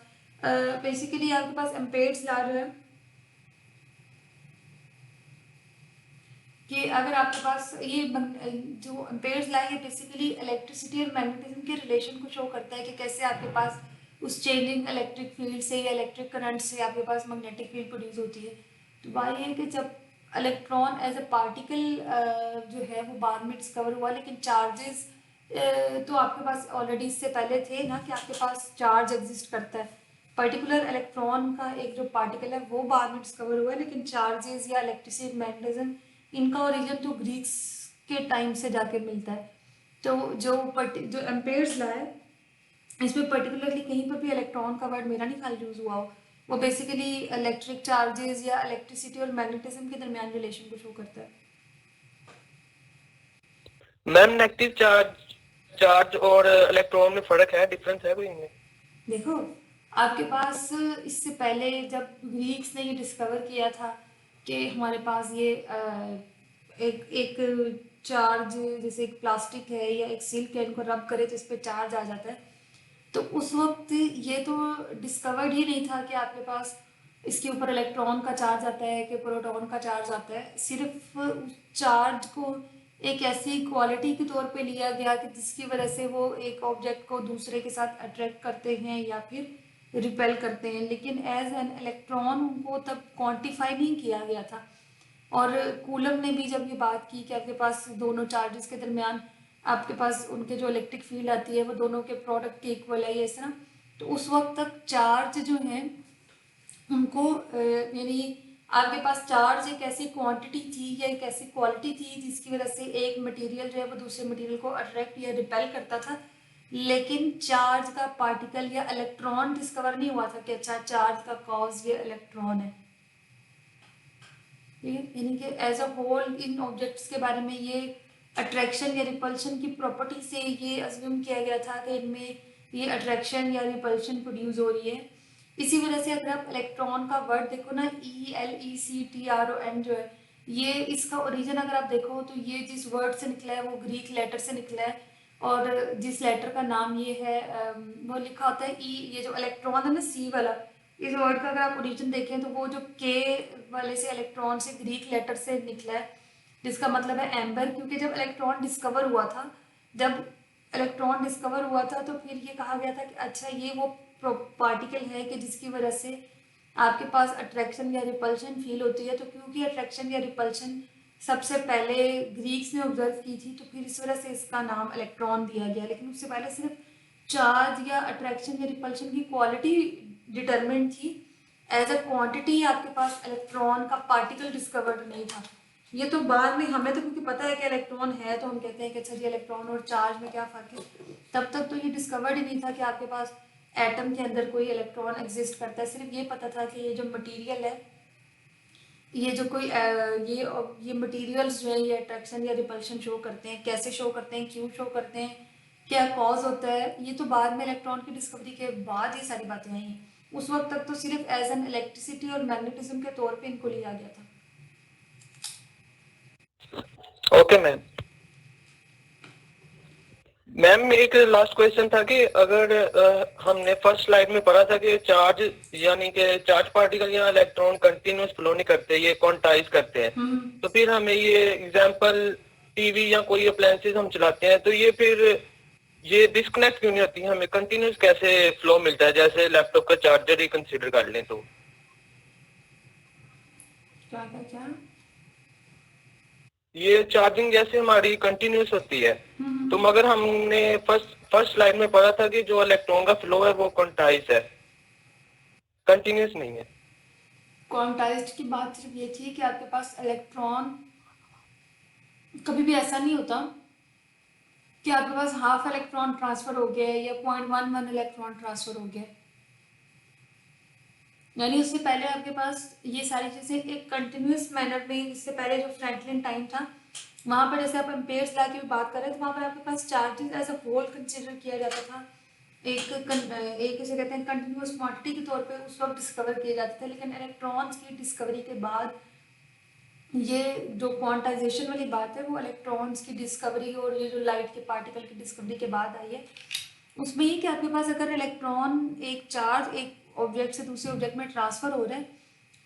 बेसिकली आपके पास एम्पेयर्स लॉ जो है कि अगर आपके पास ये जो एम्पेयर्स लॉ है बेसिकली इलेक्ट्रिसिटी और मैग्नेटिज्म के रिलेशन को शो करता है, कि कैसे आपके पास उस चेंजिंग इलेक्ट्रिक फील्ड से या इलेक्ट्रिक करंट से आपके पास मैग्नेटिक फील्ड प्रोड्यूस होती है। तो बात ये है कि जब इलेक्ट्रॉन एज अ पार्टिकल जो है वो बाद में डिस्कवर हुआ, लेकिन चार्जेस तो आपके पास ऑलरेडी इससे पहले थे ना, कि आपके पास चार्ज एग्जिस्ट करता है। पर्टिकुलर इलेक्ट्रॉन का एक जो पार्टिकल है वो बाद में डिस्कवर हुआ है, लेकिन चार्जेस या इलेक्ट्रिसिटी, मैग्नेटिज्म, इनका ओरिजिन तो ग्रीक्स के टाइम से जाके मिलता है। तो जो एम्पेयर्स लॉ है, इसमें पर्टिकुलरली कहीं पर भी इलेक्ट्रॉन का वर्ड मेरा नहीं ख्याल यूज हुआ हो, वो बेसिकली इलेक्ट्रिक चार्जेस या इलेक्ट्रिसिटी और मैग्नेटिज्म के दरमियान रिलेशन को शो करता है। मैम नेगेटिव चार्ज और इलेक्ट्रॉन में फर्क है, डिफरेंस है कोई इनमें? देखो, आपके पास इससे पहले जब ग्रीक्स ने ये डिस्कवर किया था कि हमारे पास ये एक एक चार्ज, जैसे एक प्लास्टिक है या एक सिल्क है, इनको रब करे तो इस पर चार्ज आ जाता है, तो उस वक्त ये तो डिस्कवर्ड ही नहीं था कि आपके पास इसके ऊपर इलेक्ट्रॉन का चार्ज आता है कि प्रोटॉन का चार्ज आता है। सिर्फ उस चार्ज को एक ऐसी क्वालिटी के तौर पे लिया गया कि जिसकी वजह से वो एक ऑब्जेक्ट को दूसरे के साथ अट्रैक्ट करते हैं या फिर रिपेल करते हैं, लेकिन एज एन इलेक्ट्रॉन उनको तब क्वांटिफाई नहीं किया गया था। और कूलम ने भी जब ये बात की कि आपके पास दोनों चार्जेस के दरमियान आपके पास उनके जो इलेक्ट्रिक फील्ड आती है वो दोनों के प्रोडक्ट के इक्वल है, ये इस तरह, तो उस वक्त तक चार्ज जो है उनको यानी आपके पास चार्ज एक ऐसी क्वांटिटी थी या एक ऐसी क्वालिटी थी जिसकी वजह से एक मटेरियल जो है वो दूसरे मटेरियल को अट्रैक्ट या रिपेल करता था, लेकिन चार्ज का पार्टिकल या इलेक्ट्रॉन डिस्कवर नहीं हुआ था कि अच्छा चार्ज का कॉज ये इलेक्ट्रॉन है। ठीक है, यानी कि एज अ होल इन ऑब्जेक्ट्स के बारे में ये अट्रैक्शन या रिपल्शन की प्रॉपर्टी से ये अज्यूम किया गया था कि इनमें ये अट्रैक्शन या रिपल्शन प्रोड्यूस हो रही है। इसी वजह से अगर आप इलेक्ट्रॉन का वर्ड देखो ना, ELECTRON जो है, ये इसका ओरिजिन अगर आप देखो तो ये जिस वर्ड से निकला है वो ग्रीक लेटर से निकला है, और जिस लेटर का नाम ये है वो लिखा होता है ई, ये जो इलेक्ट्रॉन है ना सी वाला, इस वर्ड का अगर आप ओरिजिन देखें तो वो जो के वाले से इलेक्ट्रॉन से ग्रीक लेटर से निकला है, जिसका मतलब है एम्बर, क्योंकि जब इलेक्ट्रॉन डिस्कवर हुआ था, तो फिर ये कहा गया था कि अच्छा ये वो पार्टिकल है कि जिसकी वजह से आपके पास अट्रैक्शन या रिपल्शन फील होती है। तो क्योंकि अट्रैक्शन या रिपल्शन सबसे पहले ग्रीक्स ने ऑब्जर्व की थी, तो फिर इस वजह से इसका नाम इलेक्ट्रॉन दिया गया, लेकिन उससे पहले सिर्फ चार्ज या अट्रैक्शन या रिपल्शन की क्वालिटी डिटरमिनेट थी, एज अ क्वांटिटी आपके पास इलेक्ट्रॉन का पार्टिकल डिस्कवर्ड नहीं था। ये तो बाद में हमें तो क्योंकि पता है कि इलेक्ट्रॉन है तो हम कहते हैं कि अच्छा जी इलेक्ट्रॉन और चार्ज में क्या फ़र्क है, तब तक तो ये डिस्कवर्ड ही नहीं था कि आपके पास एटम के अंदर कोई इलेक्ट्रॉन एग्जिस्ट करता है। सिर्फ ये पता था कि ये जो मटेरियल है, ये जो कोई ये मटेरियल्स जो है ये अट्रैक्शन या रिपल्शन शो करते हैं, कैसे शो करते हैं, क्यों शो करते हैं, क्या कॉज होता है, ये तो बाद में इलेक्ट्रॉन की डिस्कवरी के बाद ये सारी बातें आई हैं। उस वक्त तक तो सिर्फ एज एन इलेक्ट्रिसिटी और मैग्नेटिज्म के तौर पे इनको लिया गया था। ओके मैम एक लास्ट क्वेश्चन था कि अगर हमने फर्स्ट स्लाइड में पढ़ा था कि चार्ज यानी कि चार्ज पार्टिकल या इलेक्ट्रॉन कंटिन्यूस फ्लो नहीं करते, ये क्वांटाइज करते हैं, तो फिर हमें ये एग्जांपल टीवी या कोई अप्लायंसेस हम चलाते हैं तो ये फिर ये डिस्कनेक्ट क्यों नहीं होती, हमें कंटिन्यूस कैसे फ्लो मिलता है, जैसे लैपटॉप का चार्जर ही कंसीडर कर लें तो? क्या ये चार्जिंग जैसे हमारी कंटिन्यूस होती है, तो मगर हमने फर्स्ट स्लाइड में पढ़ा था कि जो इलेक्ट्रॉन का फ्लो है वो क्वांटाइज है, कंटिन्यूस नहीं है। क्वांटाइज्ड की बात सिर्फ ये थी कि आपके पास इलेक्ट्रॉन कभी भी ऐसा नहीं होता कि आपके पास हाफ इलेक्ट्रॉन ट्रांसफर हो गया या 0.11 इलेक्ट्रॉन ट्रांसफर हो गया, यानी उससे पहले आपके पास ये सारी चीज़ें एक कंटिन्यूस मैनर में, इससे पहले जो फ्रैंकलिन टाइम था वहाँ पर जैसे आप एम्पेयर्स लॉ की भी बात कर रहे हैं, तो वहाँ पर आपके पास charges as a whole consider किया जाता था, एक इसे कहते हैं कंटिन्यूस क्वांटिटी के तौर पे उस वक्त डिस्कवर किए जाते थे। लेकिन इलेक्ट्रॉन्स की डिस्कवरी के बाद ये जो क्वांटाइजेशन वाली बात है वो इलेक्ट्रॉन्स की डिस्कवरी और ये जो लाइट के पार्टिकल की डिस्कवरी के बाद आई है। उसमें ये कि आपके पास अगर इलेक्ट्रॉन एक चार्ज एक ऑब्जेक्ट से दूसरे ऑब्जेक्ट में ट्रांसफर हो रहा है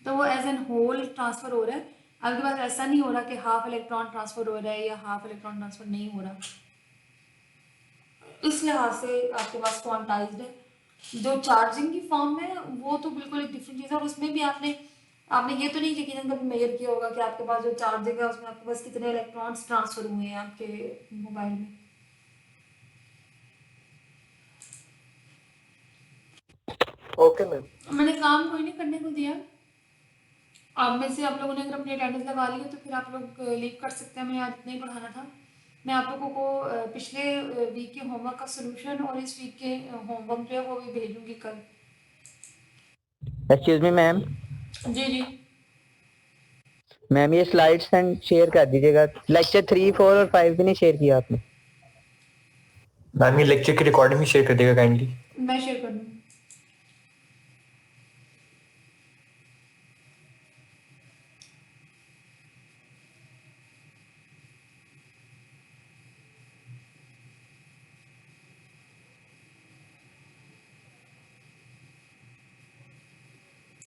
तो वो एज एन होल ट्रांसफर हो रहा है, आपके पास ऐसा नहीं हो रहा कि हाफ इलेक्ट्रॉन ट्रांसफर हो रहा है या हाफ इलेक्ट्रॉन ट्रांसफर नहीं हो रहा। इस लिहाज से आपके पास क्वांटाइज्ड है। जो चार्जिंग की फॉर्म है वो तो बिल्कुल एक डिफरेंट चीज़ है, और उसमें भी आपने आपने ये तो नहीं यकीनन कभी मेजर किया होगा कि आपके पास जो चार्जिंग है उसमें आपके पास कितने इलेक्ट्रॉन्स ट्रांसफर हुए हैं आपके मोबाइल में। Okay ma'am. मैंने काम कोई नहीं करने को दिया। आप में से आप लोगों ने अगर अपनी अटेंडेंस लगा ली है तो फिर आप लोग लीव कर सकते हैं। मैंने आज इतना ही पढ़ाना था। मैं आप लोगों को पिछले वीक के होमवर्क का सोल्यूशन और इस वीक के होमवर्क जो है वो भी भेजूंगी कल। एक्सक्यूज मी मैम, जी जी मैम ये स्लाइड्स एंड शेयर कर दीजिएगा। लेक्चर 3, 4 और 5 भी नहीं शेयर किया आपने। मैम ये लेक्चर की रिकॉर्डिंग भी शेयर कर देगा काइंडली। मैं शेयर कर दूँगी।